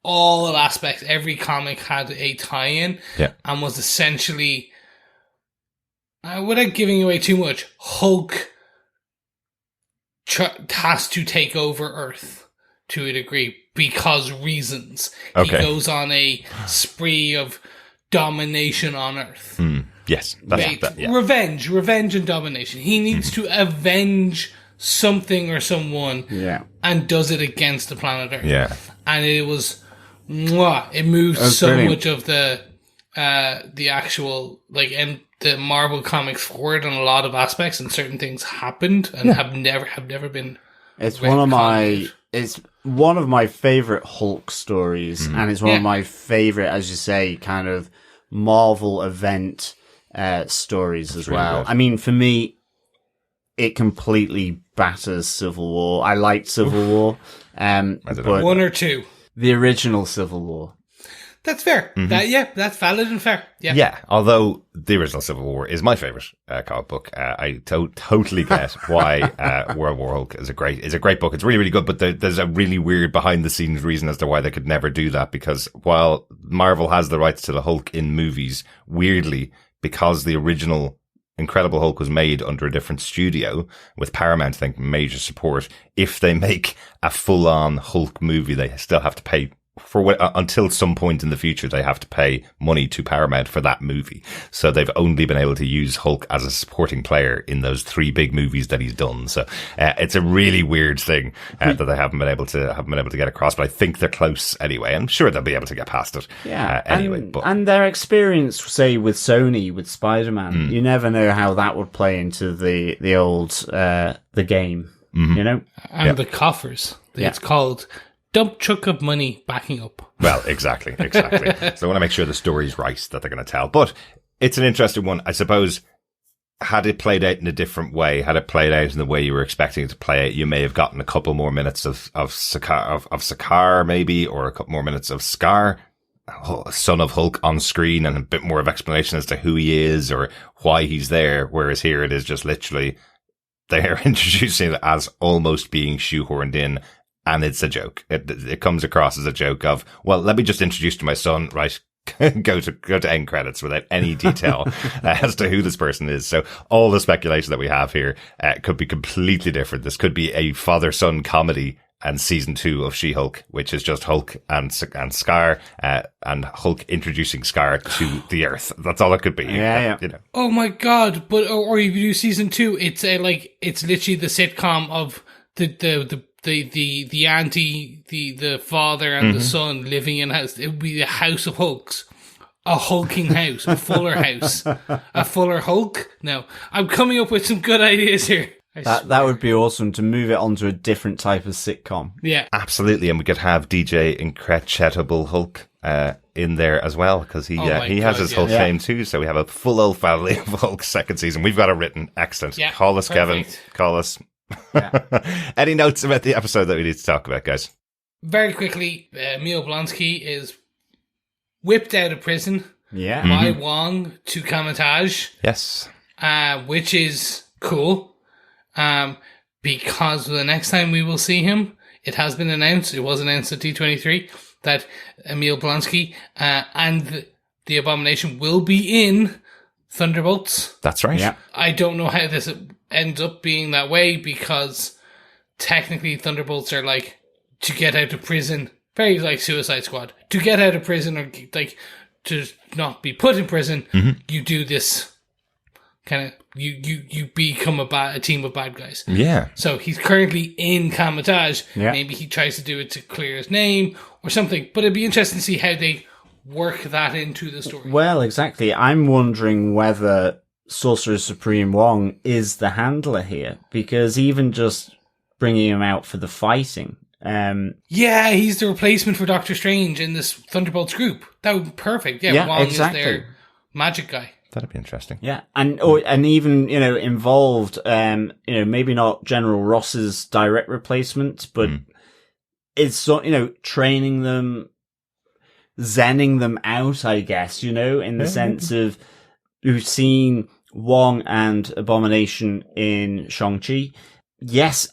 all aspects. Every comic had a tie-in and was essentially, without giving away too much, Hulk has to take over Earth to a degree because reasons. Okay. He goes on a spree of domination on Earth. Yes. Revenge and domination. He needs to avenge something or someone and does it against the planet Earth. Yeah. And it was, it moved so brilliant. Much of the actual, and the Marvel Comics forward on a lot of aspects, and certain things happened and have never been. It's one of my favorite Hulk stories, and it's one of my favorite, as you say, kind of Marvel event stories as well. Good. I mean, for me, it completely batters Civil War. I liked Civil War, but one or two. The original Civil War. That's fair. Mm-hmm. That's valid and fair. Yeah. Yeah. Although the original Civil War is my favorite comic book, I totally get why World War Hulk is a great book. It's really, really good, but there's a really weird behind the scenes reason as to why they could never do that. Because while Marvel has the rights to the Hulk in movies, weirdly, because the original Incredible Hulk was made under a different studio with Paramount, I think, major support. If they make a full-on Hulk movie, they still have to pay until some point in the future, they have to pay money to Paramount for that movie. So they've only been able to use Hulk as a supporting player in those 3 big movies that he's done. So it's a really weird thing that they haven't been able to get across. But I think they're close anyway. I'm sure they'll be able to get past it. Yeah. Anyway, and their experience, say with Sony with Spider-Man, you never know how that would play into the old the game. Mm-hmm. You know, and the coffers. It's called. Dump truck of money backing up. Well, exactly. So I want to make sure the story's right that they're going to tell. But it's an interesting one. I suppose, had it played out in a different way, had it played out in the way you were expecting it to play out, you may have gotten a couple more minutes of Sakaar maybe, or a couple more minutes of Scar, son of Hulk, on screen, and a bit more of explanation as to who he is or why he's there. Whereas here it is just literally, they're introducing it as almost being shoehorned in. And it's a joke. It comes across as a joke of, well, let me just introduce to my son, right? go to end credits without any detail as to who this person is. So all the speculation that we have here could be completely different. This could be a father-son comedy and season 2 of She-Hulk, which is just Hulk and Scar, and Hulk introducing Scar to the Earth. That's all it could be. Yeah. You know. Oh my God! But or if you do season 2, it's it's literally the sitcom of the auntie, the father and the son living in a house. It would be the House of Hulks. A hulking house. A fuller house. A fuller Hulk? No. I'm coming up with some good ideas here. That would be awesome to move it onto a different type of sitcom. Yeah. Absolutely. And we could have DJ Incredible Hulk in there as well, because he has his Hulk fame too. So we have a full old family of Hulk second season. We've got it written. Excellent. Yeah, call us, perfect. Kevin. Call us. Any notes about the episode that we need to talk about, guys? Very quickly, Emil Blonsky is whipped out of prison Yeah. by Wong to Kamatage. Yes. Which is cool. Because the next time we will see him, it has been announced, it was announced at D23, that Emil Blonsky and the Abomination will be in Thunderbolts. That's right. Yeah. I don't know how this ends up being that way, because technically Thunderbolts are like to get out of prison, very like Suicide Squad. To get out of prison, or like to not be put in prison, you do this kind of, you become a team of bad guys. Yeah. So he's currently in Kamatage. Yeah. Maybe he tries to do it to clear his name or something. But it'd be interesting to see how they work that into the story. Well, exactly. I'm wondering whether Sorcerer Supreme Wong is the handler here, because even just bringing him out for the fighting. Yeah, he's the replacement for Doctor Strange in this Thunderbolts group. That would be perfect. Yeah, Wong exactly. is their magic guy. That'd be interesting. Yeah, and even involved, maybe not General Ross's direct replacement, but it's training them, zenning them out, I guess, in the sense of we've seen Wong and Abomination in Shang-Chi. Yes,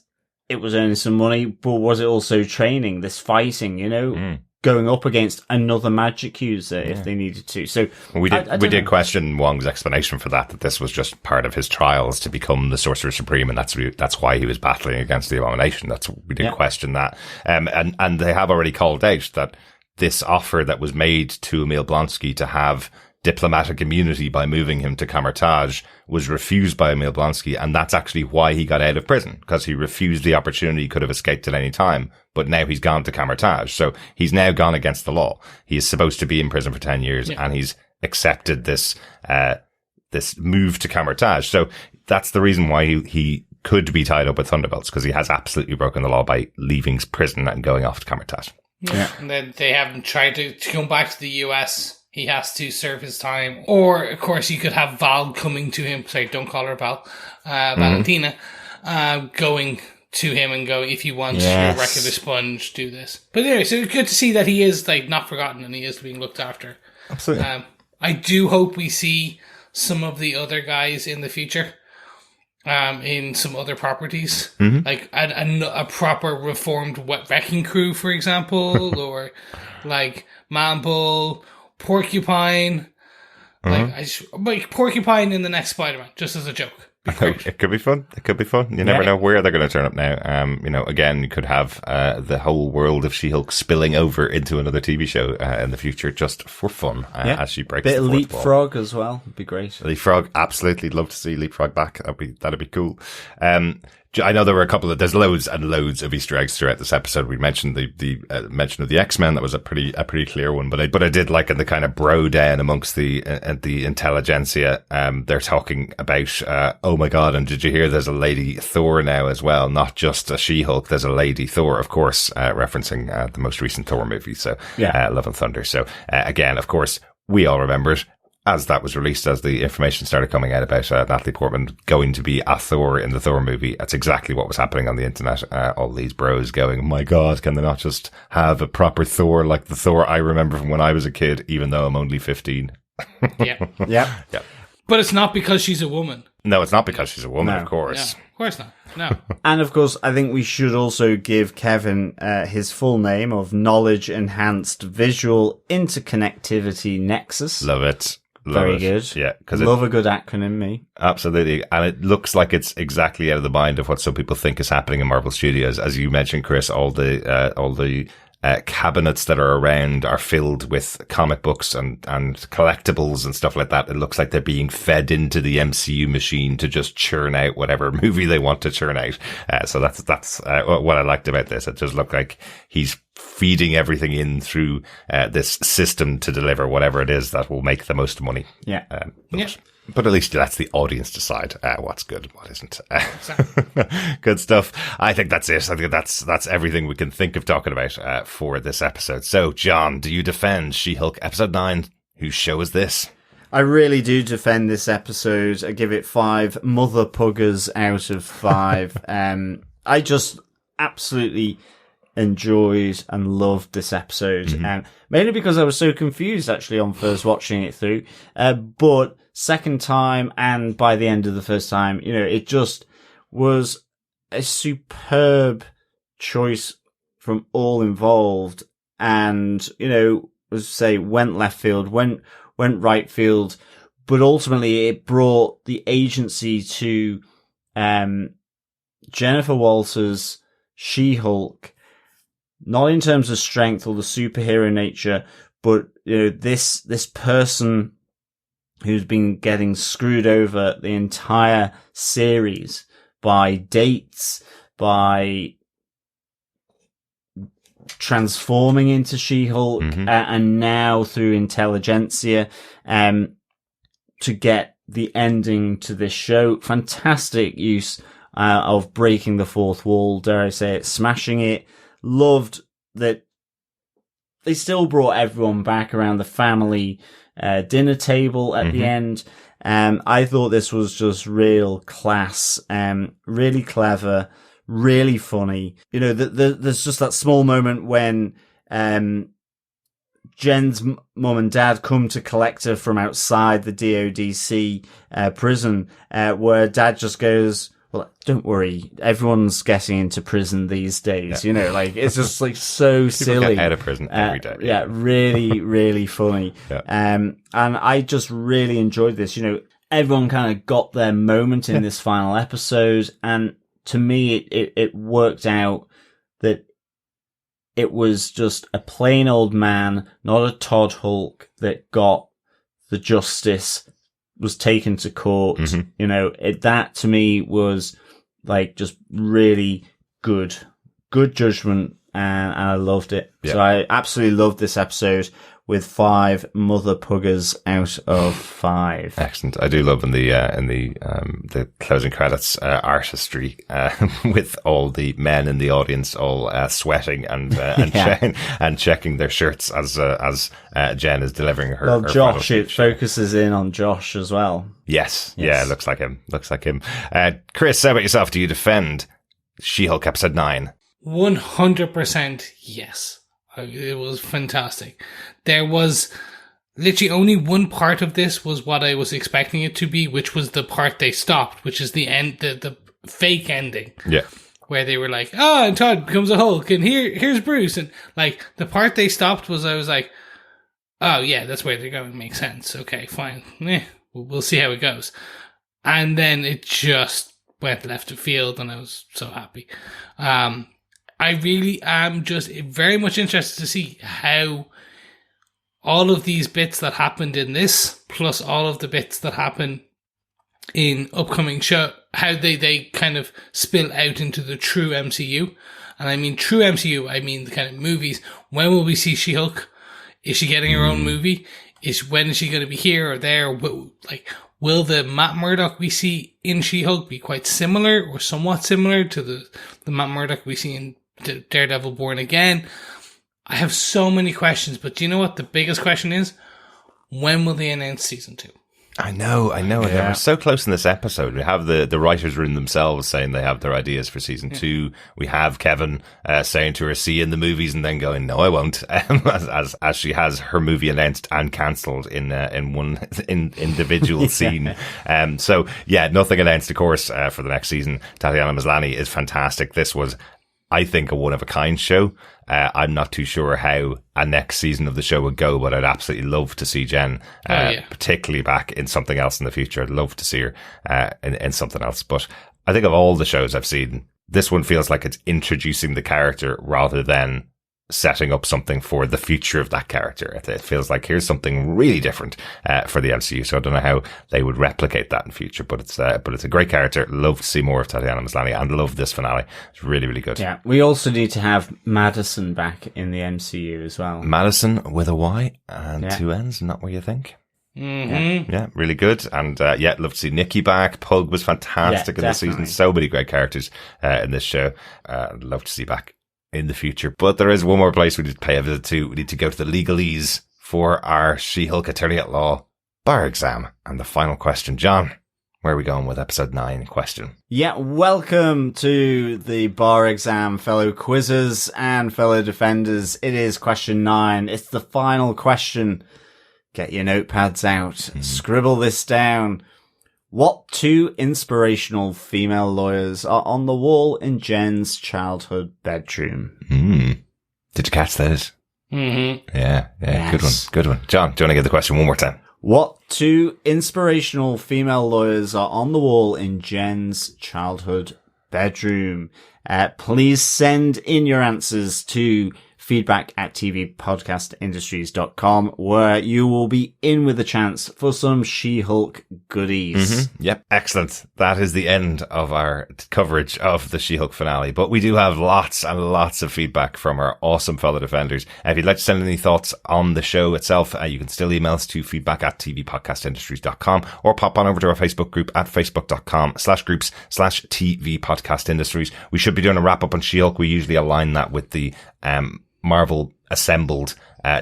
it was earning some money, but was it also training, this fighting, going up against another magic user if they needed to? So we did question Wong's explanation for that this was just part of his trials to become the Sorcerer Supreme, and that's why he was battling against the Abomination. We did question that. And they have already called out that this offer that was made to Emil Blonsky to have diplomatic immunity by moving him to Kamar-Taj was refused by Emil Blonsky, and that's actually why he got out of prison, because he refused the opportunity. He could have escaped at any time, but now he's gone to Kamar-Taj, so he's now gone against the law. He is supposed to be in prison for 10 years, and he's accepted this move to Kamar-Taj. So that's the reason why he could be tied up with Thunderbolts, because he has absolutely broken the law by leaving prison and going off to Kamar-Taj. Yeah. And then they haven't tried to come back to the US. He has to serve his time. Or, of course, you could have Val coming to him. Sorry, don't call her Val. Valentina. Going to him and go, if you want your regular sponge, do this. But anyway, so it's good to see that he is not forgotten and he is being looked after. Absolutely. I do hope we see some of the other guys in the future. In some other properties, like a proper reformed Wrecking Crew, for example, or like Mamble, Porcupine, like Porcupine in the next Spider-Man, just as a joke. It could be fun. It could be fun. You never know where they're going to turn up now. Again, you could have the whole world of She-Hulk spilling over into another TV show in the future, just for fun, as she breaks the fourth wall. Leapfrog as well would be great. Leapfrog, absolutely love to see Leapfrog back. That'd be cool. I know there were there's loads and loads of Easter eggs throughout this episode. We mentioned the mention of the X-Men. That was a pretty clear one, but I did like in the kind of bro down amongst the intelligentsia. They're talking about, oh my God, and did you hear there's a lady Thor now as well? Not just a She-Hulk, there's a lady Thor, of course, referencing the most recent Thor movie. So, Love and Thunder. So, again, of course, we all remember it. As that was released, as the information started coming out about Natalie Portman going to be a Thor in the Thor movie, that's exactly what was happening on the internet. All these bros going, my God, can they not just have a proper Thor like the Thor I remember from when I was a kid, even though I'm only 15? Yeah. But it's not because she's a woman. No, it's not because she's a woman, of course. No, of course not. No. And of course, I think we should also give Kevin his full name of Knowledge Enhanced Visual Interconnectivity Nexus. Love it. Very good. Yeah. Love a good acronym, me. Absolutely. And it looks like it's exactly out of the mind of what some people think is happening in Marvel Studios. As you mentioned, Chris, all the cabinets that are around are filled with comic books and collectibles and stuff like that. It looks like they're being fed into the MCU machine to just churn out whatever movie they want to churn out. So that's what I liked about this. It just looked like he's feeding everything in through this system to deliver whatever it is that will make the most money. But at least lets the audience decide what's good and what isn't. Good stuff. I think that's it. I think that's everything we can think of talking about for this episode. So, John, do you defend She-Hulk episode 9? Whose show is this? I really do defend this episode. I give it 5 mother puggers out of 5. I just absolutely enjoyed and loved this episode, mainly because I was so confused actually on first watching it through. But second time and by the end of the first time, it just was a superb choice from all involved, and as I say, went left field, went right field, but ultimately it brought the agency to Jennifer Walter's She-Hulk, not in terms of strength or the superhero nature, but this person who's been getting screwed over the entire series by dates, by transforming into She-Hulk, and now through intelligentsia, to get the ending to this show. Fantastic use of breaking the fourth wall, dare I say it, smashing it. Loved that they still brought everyone back around the family dinner table at the end. I thought this was just real class, really clever, really funny. There's just that small moment when Jen's mum and dad come to collect her from outside the DODC prison, where dad just goes, well, don't worry, everyone's getting into prison these days, it's just so silly. People get out of prison every day. Yeah, really, really funny. Yeah. And I just really enjoyed this. Everyone kind of got their moment in this final episode, and to me, it worked out that it was just a plain old man, not a Todd Hulk, that got the justice, was taken to court. That to me was just really good judgment, and I loved it. Yeah. So I absolutely loved this episode with 5 mother puggers out of 5. Excellent. I do love in the closing credits artistry with all the men in the audience all sweating and checking their shirts as Jen is delivering her. Well, her Josh, it focuses in on Josh as well. Yes. Yeah, looks like him. Chris, how about yourself? Do you defend She-Hulk episode 9? 100% yes. It was fantastic. There was literally only one part of this was what I was expecting it to be, which was the part they stopped, which is the end, the fake ending. Yeah. Where they were like, and Todd becomes a Hulk, and here's Bruce. And the part they stopped was, I was like, oh yeah, that's where they're going. Makes sense. Okay, fine. We'll see how it goes. And then it just went left of field, and I was so happy. I really am just very much interested to see how all of these bits that happened in this, plus all of the bits that happen in upcoming show, how they kind of spill out into the true MCU. And I mean true MCU, I mean the kind of movies. When will we see She-Hulk? Is she getting her own movie? When is she going to be here or there? Will the Matt Murdock we see in She-Hulk be quite similar or somewhat similar to the Matt Murdock we see in Daredevil Born Again? I have so many questions, but do you know what the biggest question is? When will they announce season 2? I know. And we're so close in this episode. We have the writers room themselves saying they have their ideas for season 2. We have Kevin saying to her, see you in the movies, and then going, no, I won't, as she has her movie announced and cancelled in one individual scene. So yeah, nothing announced, of course, for the next season. Tatiana Maslany is fantastic. This was, I think, a one-of-a-kind show. I'm not too sure how a next season of the show would go, but I'd absolutely love to see Jen, particularly back in something else in the future. I'd love to see her in something else. But I think of all the shows I've seen, this one feels like it's introducing the character rather than setting up something for the future of that character. It feels like here's something really different for the MCU. So I don't know how they would replicate that in future, but it's a great character. Love to see more of Tatiana Maslany, and love this finale. It's really, really good. Yeah, we also need to have Madison back in the MCU as well. Madison with a Y and 2 N's, not what you think. Yeah, really good. And love to see Nikki back. Pug was fantastic in this season. So many great characters in this show. Love to see back in the future. But there is one more place we need to pay a visit to. We need to go to the legalese for our She-Hulk attorney at law bar exam. And the final question, John, where are we going with episode 9 question? Yeah, welcome to the bar exam, fellow quizzers and fellow defenders. It is question 9. It's the final question. Get your notepads out. Scribble this down. What 2 inspirational female lawyers are on the wall in Jenn's childhood bedroom? Did you catch those? Mm-hmm. Yeah, Yes. Good one. John, do you want to get the question one more time? What 2 inspirational female lawyers are on the wall in Jenn's childhood bedroom? Please send in your answers to feedback@tvpodcastindustries.com, where you will be in with a chance for some She-Hulk goodies. Yep, excellent. That is the end of our coverage of the She-Hulk finale. But we do have lots and lots of feedback from our awesome fellow defenders. If you'd like to send any thoughts on the show itself, you can still email us to feedback@tvpodcastindustries.com or pop on over to our Facebook group at facebook.com/groups/tvpodcastindustries. We should be doing a wrap up on She-Hulk. We usually align that with the Marvel assembled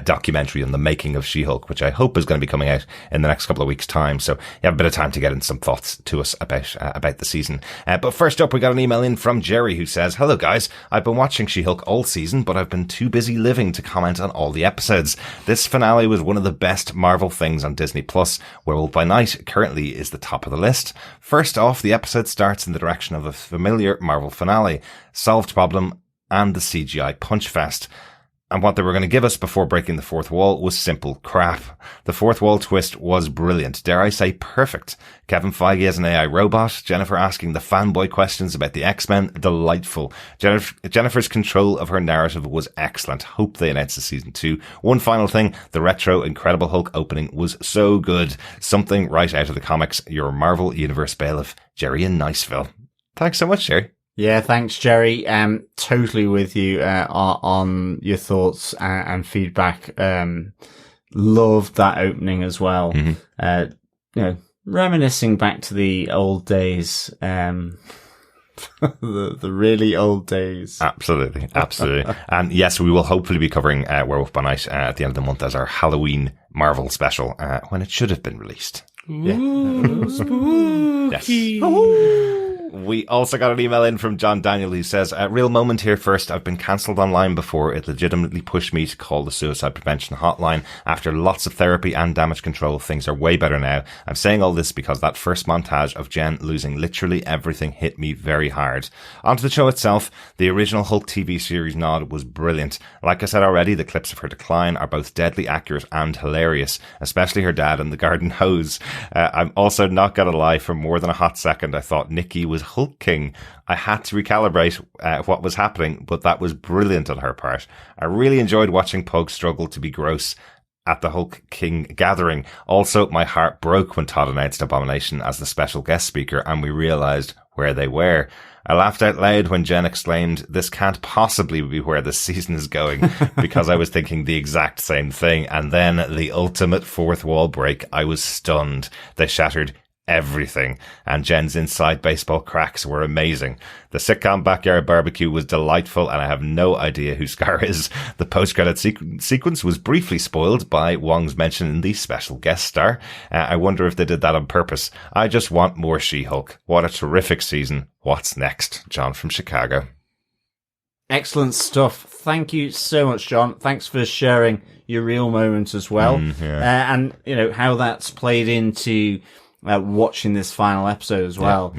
documentary on the making of She-Hulk, which I hope is going to be coming out in the next couple of weeks' time. So you have a bit of time to get in some thoughts to us about the season. But first up, we got an email in from Jerry who says, "Hello guys, I've been watching She-Hulk all season, but I've been too busy living to comment on all the episodes. This finale was one of the best Marvel things on Disney+. Werewolf by Night currently is the top of the list. First off, the episode starts in the direction of a familiar Marvel finale, solved problem, and the CGI punch fest. And what they were going to give us before breaking the fourth wall was simple crap. The fourth wall twist was brilliant. Dare I say perfect. Kevin Feige as an AI robot. Jennifer asking the fanboy questions about the X-Men. Delightful. Jennifer's control of her narrative was excellent. Hope they announce the season 2. One final thing. The retro Incredible Hulk opening was so good. Something right out of the comics. Your Marvel Universe bailiff, Jerry in Niceville." Thanks so much, Jerry. Yeah, thanks, Jerry. Totally with you on your thoughts and feedback. Loved that opening as well. Reminiscing back to the old days, the really old days. Absolutely. And yes, we will hopefully be covering Werewolf by Night at the end of the month as our Halloween Marvel special when it should have been released. Ooh, spooky. Yes. We also got an email in from John Daniel who says, "A real moment here first. I've been cancelled online before. It legitimately pushed me to call the suicide prevention hotline. After lots of therapy and damage control, things are way better now. I'm saying all this because that first montage of Jenn losing literally everything hit me very hard. Onto the show itself, the original Hulk TV series nod was brilliant. Like I said already, the clips of her decline are both deadly accurate and hilarious, especially her dad and the garden hose. I'm also not gonna lie, for more than a hot second, I thought Nikki was Hulk King. I had to recalibrate what was happening, but that was brilliant on her part. I really enjoyed watching Pug struggle to be gross at the Hulk King gathering. Also, my heart broke when Todd announced Abomination as the special guest speaker and we realised where they were. I laughed out loud when Jenn exclaimed, "This can't possibly be where this season is going," because I was thinking the exact same thing. And then the ultimate fourth wall break. I was stunned. They shattered everything, and Jenn's inside baseball cracks were amazing. The sitcom Backyard Barbecue was delightful, and I have no idea who Scar is. The post-credit sequence was briefly spoiled by Wong's mention in the special guest star. I wonder if they did that on purpose. I just want more She-Hulk. What a terrific season. What's next? John from Chicago. Excellent stuff. Thank you so much, John. Thanks for sharing your real moment as well. And, how that's played into watching this final episode as well.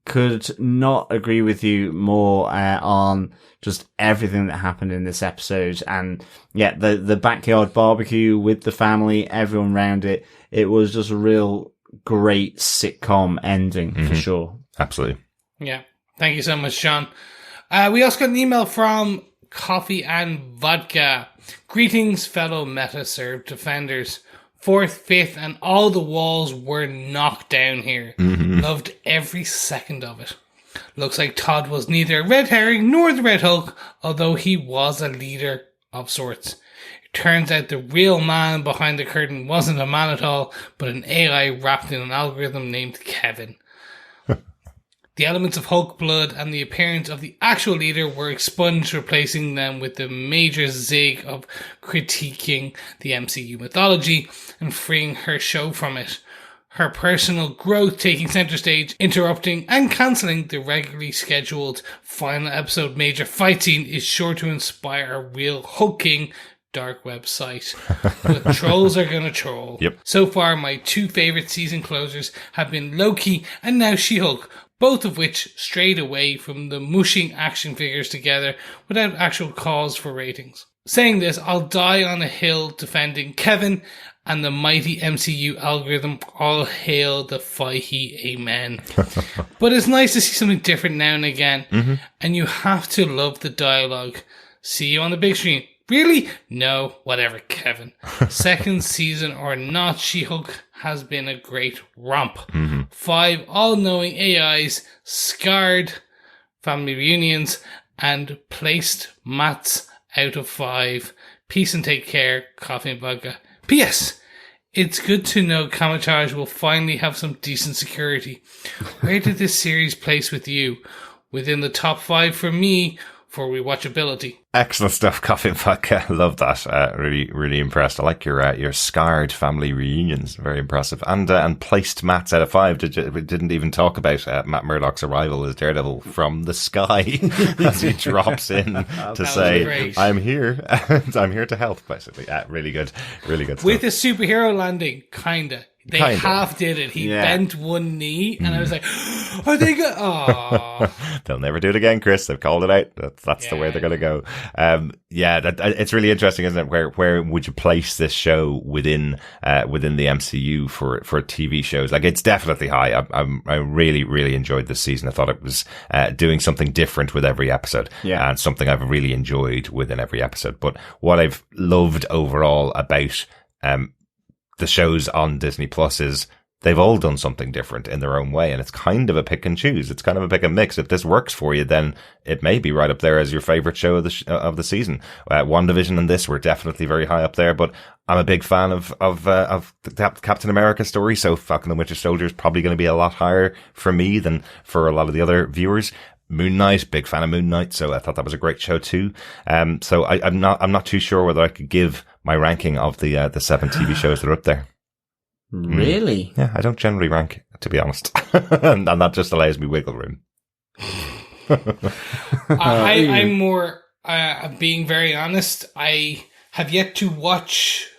Could not agree with you more on just everything that happened in this episode. And the backyard barbecue with the family, everyone around it. It was just a real great sitcom ending for sure. Absolutely. Yeah. Thank you so much, Sean. We also got an email from Coffee and Vodka. Greetings, fellow meta-served defenders. 4th, 5th, and all the walls were knocked down here. Loved every second of it. Looks like Todd was neither a red herring nor the Red Hulk, although he was a leader of sorts. Turns out the real man behind the curtain wasn't a man at all, but an AI wrapped in an algorithm named Kevin. The elements of Hulk blood and the appearance of the actual leader were expunged, replacing them with the major zig of critiquing the MCU mythology and freeing her show from it. Her personal growth taking centre stage, interrupting and cancelling the regularly scheduled final episode major fight scene is sure to inspire a real hulking dark website. But trolls are gonna troll. Yep. So far, my two favourite season closers have been Loki and now She-Hulk, both of which strayed away from the mushing action figures together without actual cause for ratings. Saying this, I'll die on a hill defending Kevin and the mighty MCU algorithm. All hail the Feige, amen. But it's nice to see something different now and again, and you have to love the dialogue. See you on the big screen. Really? No, whatever, Kevin. Second season or not, She-Hulk has been a great romp. 5 all-knowing AIs, scarred family reunions, and placed mats out of 5. Peace and take care, coffee and vodka. P.S. It's good to know Kamatage will finally have some decent security. Where did this series place with you? Within the top 5 for me for rewatchability. Excellent stuff, Coffee and Vodka. Love that. Really, really impressed. I like your scarred family reunions. Very impressive. And placed mats out of 5. We didn't even talk about Matt Murdock's arrival as Daredevil from the sky as he drops in to say, great. I'm here. I'm here to help, basically. Really good. Really good stuff. With a superhero landing, kinda. They Kinda. half did it. He Yeah. bent one knee, and I was like, are they good? Oh. They'll never do it again, Chris. They've called it out. That's the way they're going to go. It's really interesting, isn't it? Where would you place this show within the MCU for TV shows? Like, it's definitely high. I really, really enjoyed this season. I thought it was doing something different with every episode, and something I've really enjoyed within every episode. But what I've loved overall about the shows on Disney Plus is they've all done something different in their own way, and it's kind of a pick and choose. It's kind of a pick and mix. If this works for you, then it may be right up there as your favorite show of the season. WandaVision and this were definitely very high up there, but I'm a big fan of the Captain America story, so Falcon and Winter Soldier is probably going to be a lot higher for me than for a lot of the other viewers. Moon Knight, big fan of Moon Knight, so I thought that was a great show too. So I'm not too sure whether I could give my ranking of the 7 TV shows that are up there. Really? Yeah, I don't generally rank, to be honest, and that just allows me wiggle room. I'm more, being very honest, I have yet to rewatch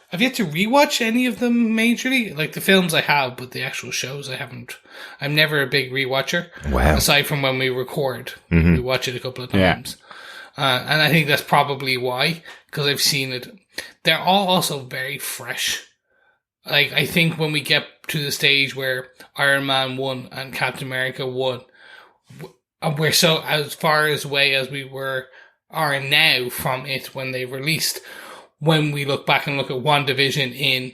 any of them majorly. Like the films I have, but the actual shows I haven't. I'm never a big rewatcher. Wow. Aside from when we record, we watch it a couple of times. And I think that's probably why, because I've seen it. They're all also very fresh. Like, I think when we get to the stage where Iron Man 1 and Captain America 1, we're so as far away as we are now from it when they released. When we look back and look at WandaVision in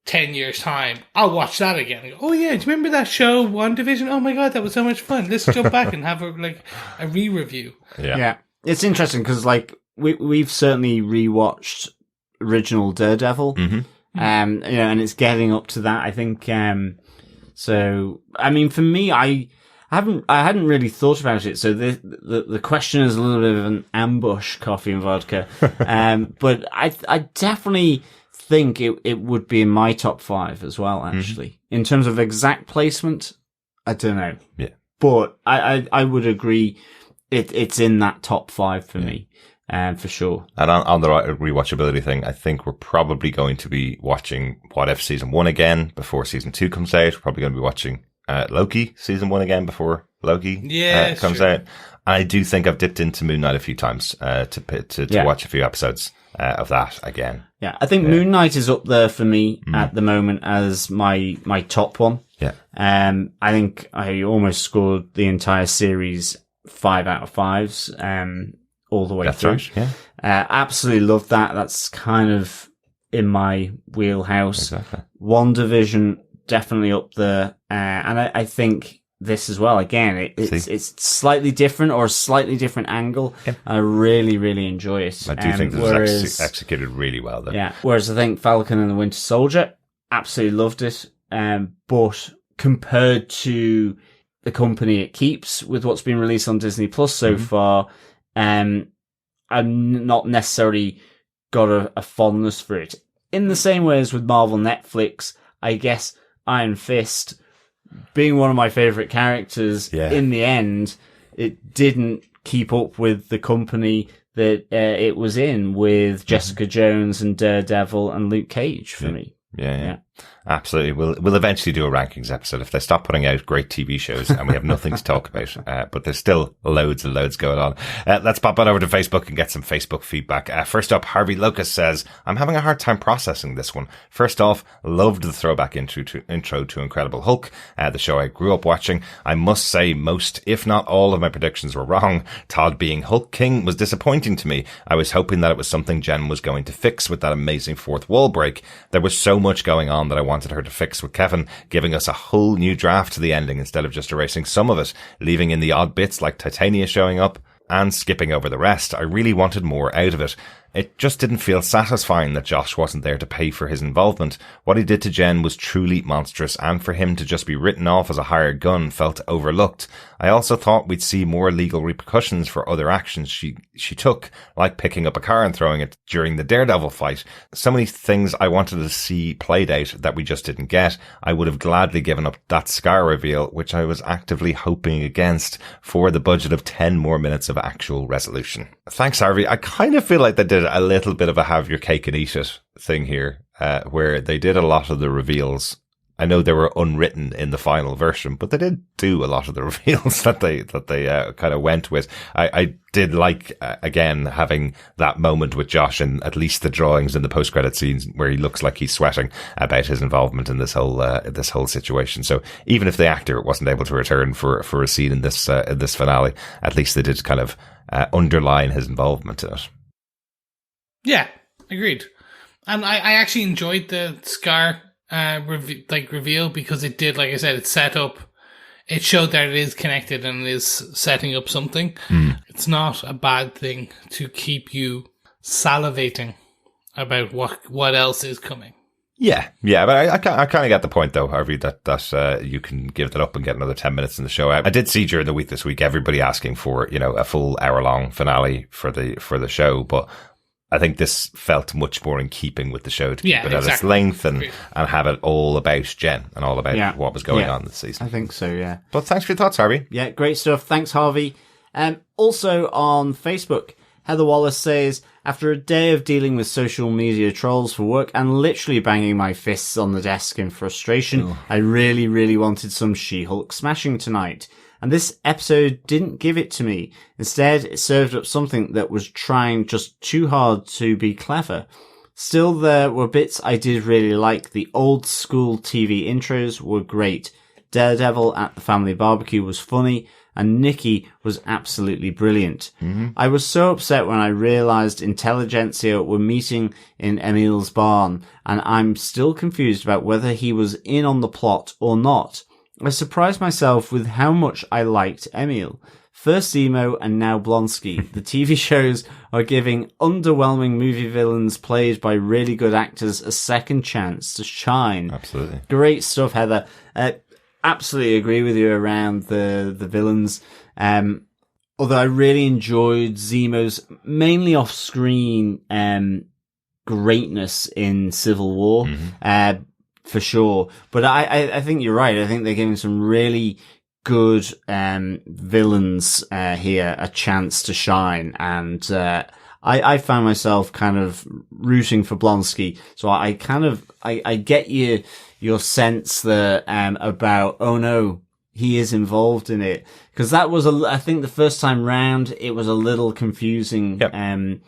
10 years' time, I'll watch that again. And go, oh yeah, do you remember that show, WandaVision? Oh my god, that was so much fun. Let's jump back and have a re-review. Yeah. It's interesting because like we've certainly rewatched original Daredevil, and it's getting up to that. I think. So I mean, for me, I hadn't really thought about it. So the question is a little bit of an ambush, Coffee and Vodka. But I definitely think it would be in my top 5 as well. Actually, in terms of exact placement, I don't know. Yeah, but I would agree. It's in that top 5 for me, for sure. And on the rewatchability thing, I think we're probably going to be watching What If season 1 again before season 2 comes out. We're probably going to be watching Loki season 1 again before Loki comes out. And I do think I've dipped into Moon Knight a few times to watch a few episodes of that again. Yeah, I think Moon Knight is up there for me at the moment as my top one. Yeah. I think I almost scored the entire series 5 out of 5s, all the way through. Right, yeah. Absolutely love that. That's kind of in my wheelhouse. Exactly. WandaVision definitely up there, and I think this as well. Again, it's slightly different or a slightly different angle. Yep. I really, really enjoy it. I do think this was executed really well, though. Yeah. Whereas I think Falcon and the Winter Soldier, absolutely loved it. But compared to the company it keeps with what's been released on Disney Plus so far, I've not necessarily got a fondness for it. In the same way as with Marvel Netflix, I guess Iron Fist, being one of my favourite characters, in the end, it didn't keep up with the company that it was in with Jessica Jones and Daredevil and Luke Cage for me. Yeah. Absolutely. We'll eventually do a rankings episode if they stop putting out great TV shows and we have nothing to talk about. But there's still loads and loads going on. Let's pop on over to Facebook and get some Facebook feedback. First up, Harvey Locus says, I'm having a hard time processing this one. First off, loved the throwback intro to Incredible Hulk, the show I grew up watching. I must say most, if not all of my predictions were wrong. Todd being Hulk King was disappointing to me. I was hoping that it was something Jen was going to fix with that amazing fourth wall break. There was so much going on that I wanted her to fix with Kevin, giving us a whole new draft to the ending instead of just erasing some of it, leaving in the odd bits like Titania showing up and skipping over the rest. I really wanted more out of it. It just didn't feel satisfying that Josh wasn't there to pay for his involvement. What he did to Jen was truly monstrous, and for him to just be written off as a hired gun felt overlooked. I also thought we'd see more legal repercussions for other actions she took, like picking up a car and throwing it during the Daredevil fight. So many things I wanted to see played out that we just didn't get. I would have gladly given up that scar reveal, which I was actively hoping against, for the budget of 10 more minutes of actual resolution. Thanks, Harvey. I kind of feel like they did a little bit of a have your cake and eat it thing here, where they did a lot of the reveals. I know they were unwritten in the final version, but they did do a lot of the reveals that they kind of went with. I did like, again, having that moment with Josh and at least the drawings in the post-credit scenes where he looks like he's sweating about his involvement in this whole situation. So even if the actor wasn't able to return for a scene in this finale, at least they did kind of underline his involvement in it. Yeah, agreed. And I actually enjoyed the Scar reveal because it did, like I said, it set up, it showed that it is connected and it is setting up something. It's not a bad thing to keep you salivating about what else is coming. Yeah, but I kind of get the point though, Harvey, that you can give that up and get another 10 minutes in the show. I did see during the week this week everybody asking for, a full hour-long finale for the show, but I think this felt much more in keeping with the show to keep it at its length and have it all about Jen and all about what was going on this season. I think so, yeah. But thanks for your thoughts, Harvey. Yeah, great stuff. Thanks, Harvey. Also on Facebook, Heather Wallace says, after a day of dealing with social media trolls for work and literally banging my fists on the desk in frustration, I really, really wanted some She-Hulk smashing tonight. And this episode didn't give it to me. Instead, it served up something that was trying just too hard to be clever. Still, there were bits I did really like. The old school TV intros were great. Daredevil at the family barbecue was funny, and Nikki was absolutely brilliant. I was so upset when I realized Intelligentsia were meeting in Emil's barn, and I'm still confused about whether he was in on the plot or not. I surprised myself with how much I liked Emil. First Zemo and now Blonsky. The TV shows are giving underwhelming movie villains played by really good actors a second chance to shine. Absolutely. Great stuff, Heather. Absolutely agree with you around the villains. Although I really enjoyed Zemo's mainly off-screen greatness in Civil War. For sure. But I think you're right. I think they're giving some really good villains here a chance to shine. And I found myself kind of rooting for Blonsky. So I get your sense that about, oh no, he is involved in it. Because that was, I think the first time round, it was a little confusing. Yep.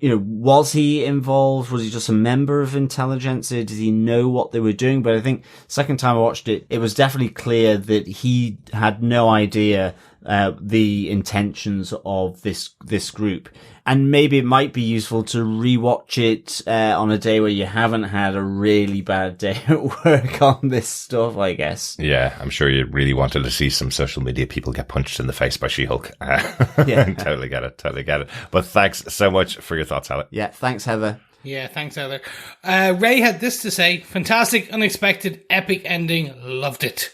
Was he involved? Was he just a member of Intelligentsia? Did he know what they were doing? But I think second time I watched it, it was definitely clear that he had no idea the intentions of this group. And maybe it might be useful to rewatch it on a day where you haven't had a really bad day at work on this stuff, I guess. Yeah, I'm sure you really wanted to see some social media people get punched in the face by She-Hulk. Yeah. Totally get it. But thanks so much for your thoughts, Alec. Yeah, thanks, Heather. Yeah, thanks, Heather. Ray had this to say: fantastic, unexpected, epic ending. Loved it.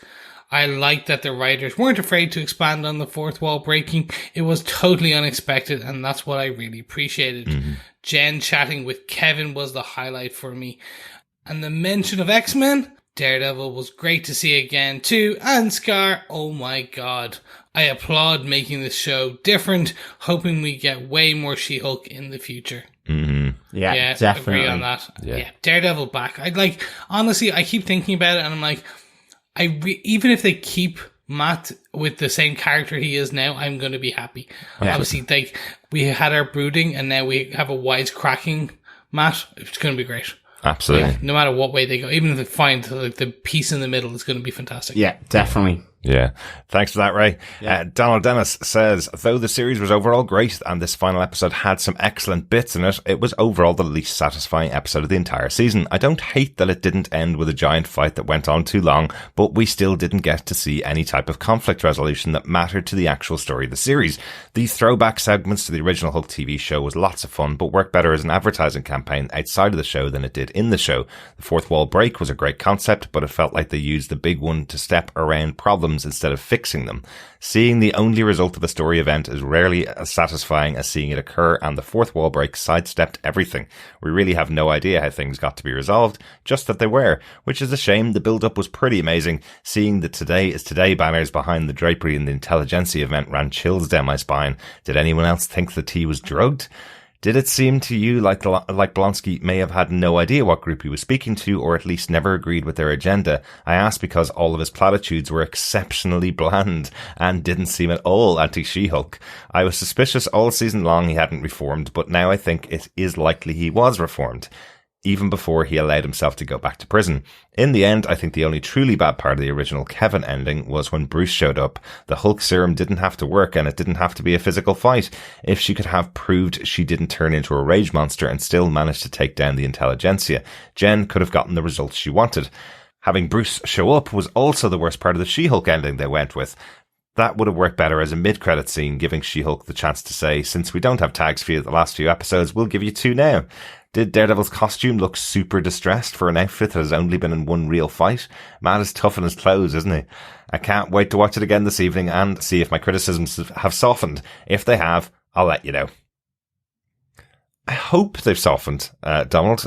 I liked that the writers weren't afraid to expand on the fourth wall breaking. It was totally unexpected, and that's what I really appreciated. Mm-hmm. Jen chatting with Kevin was the highlight for me. And the mention of X-Men, Daredevil was great to see again too, and Scar, oh my god. I applaud making this show different, hoping we get way more She-Hulk in the future. Mm-hmm. Yeah, definitely. Agree on that. Yeah, Daredevil back. Honestly, I keep thinking about it, and I'm like, even if they keep Matt with the same character he is now, I'm going to be happy. Yeah. Obviously, we had our brooding, and now we have a wisecracking Matt. It's going to be great. Absolutely. Yeah, no matter what way they go, even if they find the piece in the middle, it's going to be fantastic. Yeah, definitely. Yeah. Thanks for that, Ray. Yeah. Donald Dennis says, though the series was overall great and this final episode had some excellent bits in it, it was overall the least satisfying episode of the entire season. I don't hate that it didn't end with a giant fight that went on too long, but we still didn't get to see any type of conflict resolution that mattered to the actual story of the series. The throwback segments to the original Hulk TV show was lots of fun, but worked better as an advertising campaign outside of the show than it did in the show. The fourth wall break was a great concept, but it felt like they used the big one to step around problems instead of fixing them. Seeing the only result of a story event is rarely as satisfying as seeing it occur, and the fourth wall break sidestepped everything. We really have no idea how things got to be resolved, just that they were, which is a shame. The build-up was pretty amazing. Seeing the Today is Today banners behind the drapery in the Intelligentsia event ran chills down my spine. Did anyone else think the tea was drugged? Did it seem to you like Blonsky may have had no idea what group he was speaking to, or at least never agreed with their agenda? I ask because all of his platitudes were exceptionally bland and didn't seem at all anti-She-Hulk. I was suspicious all season long he hadn't reformed, but now I think it is likely he was reformed, even before he allowed himself to go back to prison. In the end, I think the only truly bad part of the original Kevin ending was when Bruce showed up. The Hulk serum didn't have to work, and it didn't have to be a physical fight. If she could have proved she didn't turn into a rage monster and still managed to take down the Intelligentsia, Jen could have gotten the results she wanted. Having Bruce show up was also the worst part of the She-Hulk ending they went with. That would have worked better as a mid-credit scene, giving She-Hulk the chance to say, since we don't have tags for you the last few episodes, we'll give you 2 now. Did Daredevil's costume look super distressed for an outfit that has only been in one real fight? Matt is tough in his clothes, isn't he? I can't wait to watch it again this evening and see if my criticisms have softened. If they have, I'll let you know. I hope they've softened, Donald.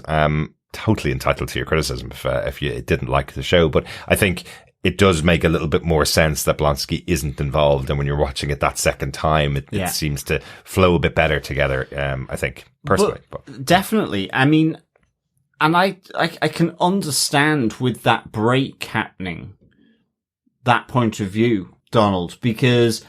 Totally entitled to your criticism if you didn't like the show, but I think it does make a little bit more sense that Blonsky isn't involved, and when you're watching it that second time, it seems to flow a bit better together, I think, personally. But definitely. I mean, and I can understand with that break happening, that point of view, Donald, because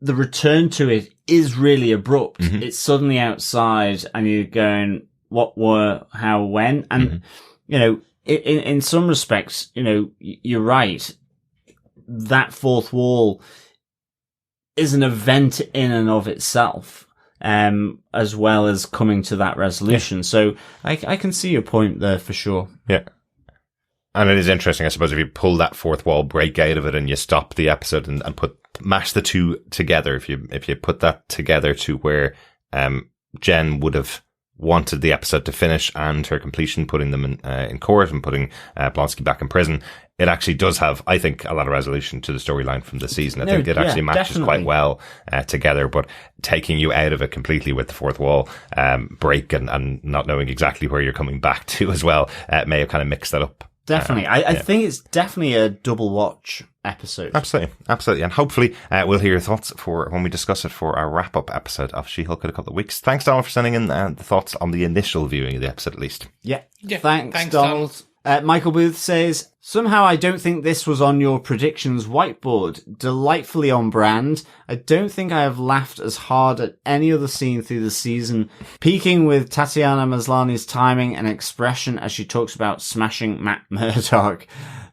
the return to it is really abrupt. Mm-hmm. It's suddenly outside, and you're going, what, were, how, when? And, you know, in some respects, you know, you're right. That fourth wall is an event in and of itself, as well as coming to that resolution. Yeah. So I can see your point there for sure. Yeah. And it is interesting, I suppose, if you pull that fourth wall break out of it and you stop the episode and mash the two together, if you put that together to where, Jen would have wanted the episode to finish and her completion, putting them in court and putting Blonsky back in prison, it actually does have, I think, a lot of resolution to the storyline from the season. I think it actually matches quite well together, but taking you out of it completely with the fourth wall break and not knowing exactly where you're coming back to as well may have kind of mixed that up. Definitely. I think it's definitely a double watch episode. Absolutely. And hopefully we'll hear your thoughts for when we discuss it for our wrap-up episode of She-Hulk in a couple of weeks. Thanks, Donald, for sending in the thoughts on the initial viewing of the episode, at least. Yeah. Thanks, Donald. Michael Booth says, somehow I don't think this was on your predictions whiteboard. Delightfully on brand. I don't think I have laughed as hard at any other scene through the season, peaking with Tatiana Maslany's timing and expression as she talks about smashing Matt Murdock.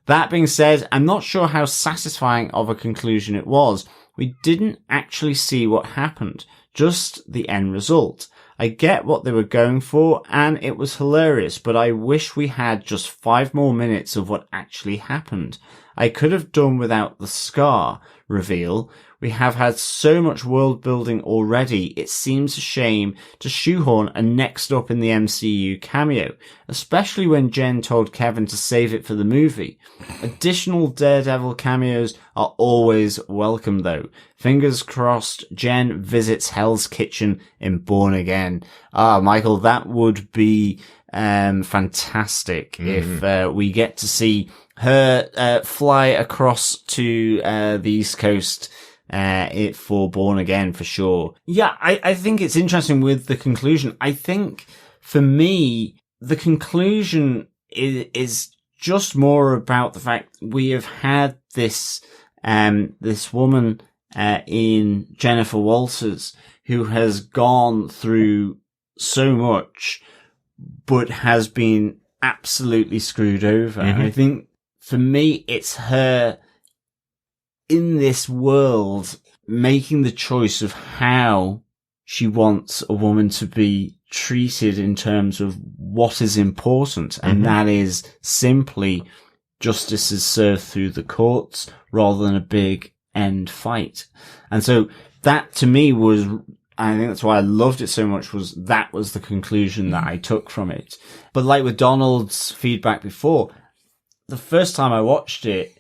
That being said, I'm not sure how satisfying of a conclusion it was. We didn't actually see what happened, just the end result. I get what they were going for, and it was hilarious, but I wish we had just 5 more minutes of what actually happened. I could have done without the Scar reveal. We have had so much world building already, it seems a shame to shoehorn a next up in the MCU cameo, especially when Jenn told Kevin to save it for the movie. Additional Daredevil cameos are always welcome though. Fingers crossed Jenn visits Hell's Kitchen in Born Again. Michael, that would be fantastic if we get to see her fly across to the East Coast for Born Again for sure. Yeah, I think it's interesting with the conclusion. I think for me, the conclusion is just more about the fact we have had this woman in Jennifer Walters who has gone through so much, but has been absolutely screwed over. And I think for me, it's her in this world making the choice of how she wants a woman to be treated in terms of what is important. And that is simply justice is served through the courts rather than a big end fight. And so that to me was, I think that's why I loved it so much, that was the conclusion that I took from it. But like with Donald's feedback before, the first time I watched it,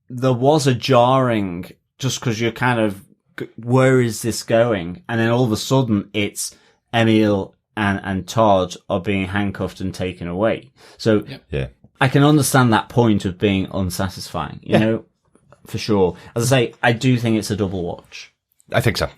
there was a jarring just because you're kind of, where is this going? And then all of a sudden it's Emil and Todd are being handcuffed and taken away. So I can understand that point of being unsatisfying, you know, for sure. As I say, I do think it's a double watch. I think so.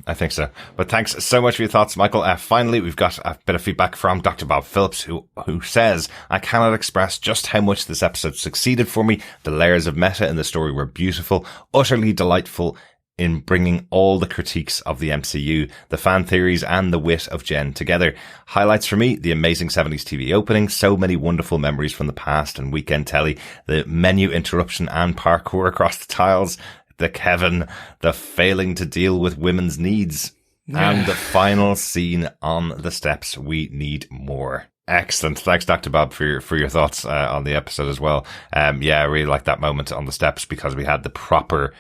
But thanks so much for your thoughts, Michael. Finally, we've got a bit of feedback from Dr. Bob Phillips, who says, I cannot express just how much this episode succeeded for me. The layers of meta in the story were beautiful, utterly delightful in bringing all the critiques of the MCU, the fan theories and the wit of Jenn together. Highlights for me, the amazing 70s TV opening, so many wonderful memories from the past and weekend telly, the menu interruption and parkour across the tiles, the Kevin, the failing to deal with women's needs, and the final scene on the steps. We need more. Excellent. Thanks, Dr. Bob, for your thoughts on the episode as well. I really like that moment on the steps because we had the proper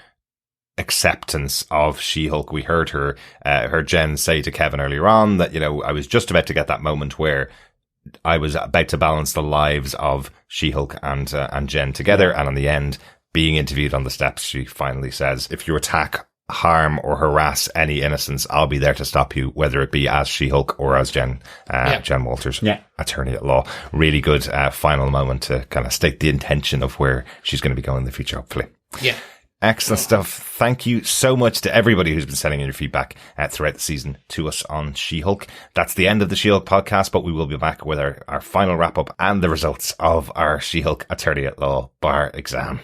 acceptance of She-Hulk. We heard Jenn say to Kevin earlier on that, you know, I was just about to get that moment where I was about to balance the lives of She-Hulk and Jenn together, and on the end, being interviewed on the steps, she finally says, if you attack, harm or harass any innocents, I'll be there to stop you, whether it be as She-Hulk or as Jenn Walters, attorney at law. Really good final moment to kind of state the intention of where she's going to be going in the future, hopefully. Yeah. Excellent stuff. Thank you so much to everybody who's been sending in your feedback throughout the season to us on She-Hulk. That's the end of the She-Hulk podcast, but we will be back with our final wrap-up and the results of our She-Hulk Attorney at Law bar exam.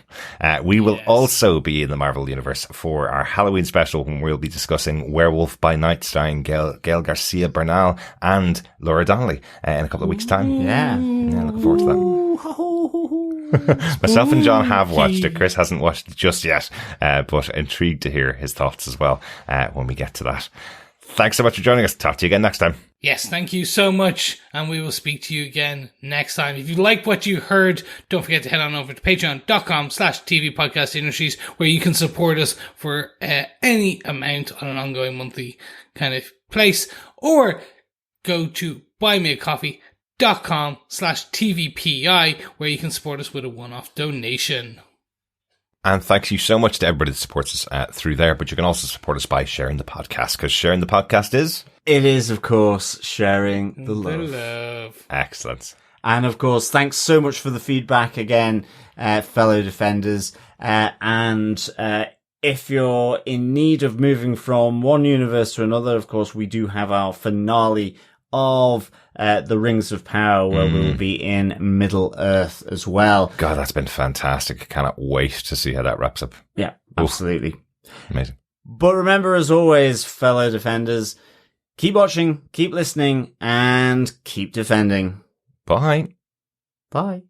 We will also be in the Marvel Universe for our Halloween special when we'll be discussing Werewolf by Night starring Gail Garcia Bernal and Laura Donnelly in a couple of weeks' time. Yeah, looking forward to that. Myself and John have watched it. Chris hasn't watched it just yet, but intrigued to hear his thoughts as well when we get to that. Thanks so much for joining us. Talk to you again next time. Yes, thank you so much, and we will speak to you again next time. If you like what you heard, don't forget to head on over to patreon.com/TV Podcast Industries, where you can support us for any amount on an ongoing monthly kind of place, or go to buymeacoffee.com/TVPI, where you can support us with a one-off donation. And thank you so much to everybody that supports us through there, but you can also support us by sharing the podcast, because sharing the podcast is... It is, of course, sharing the love. Excellent. And, of course, thanks so much for the feedback again, fellow defenders. And if you're in need of moving from one universe to another, of course, we do have our finale of the Rings of Power, where we will be in Middle-earth as well. God, that's been fantastic. I cannot wait to see how that wraps up. Yeah, absolutely. Amazing. But remember, as always, fellow defenders, keep watching, keep listening, and keep defending. Bye. Bye.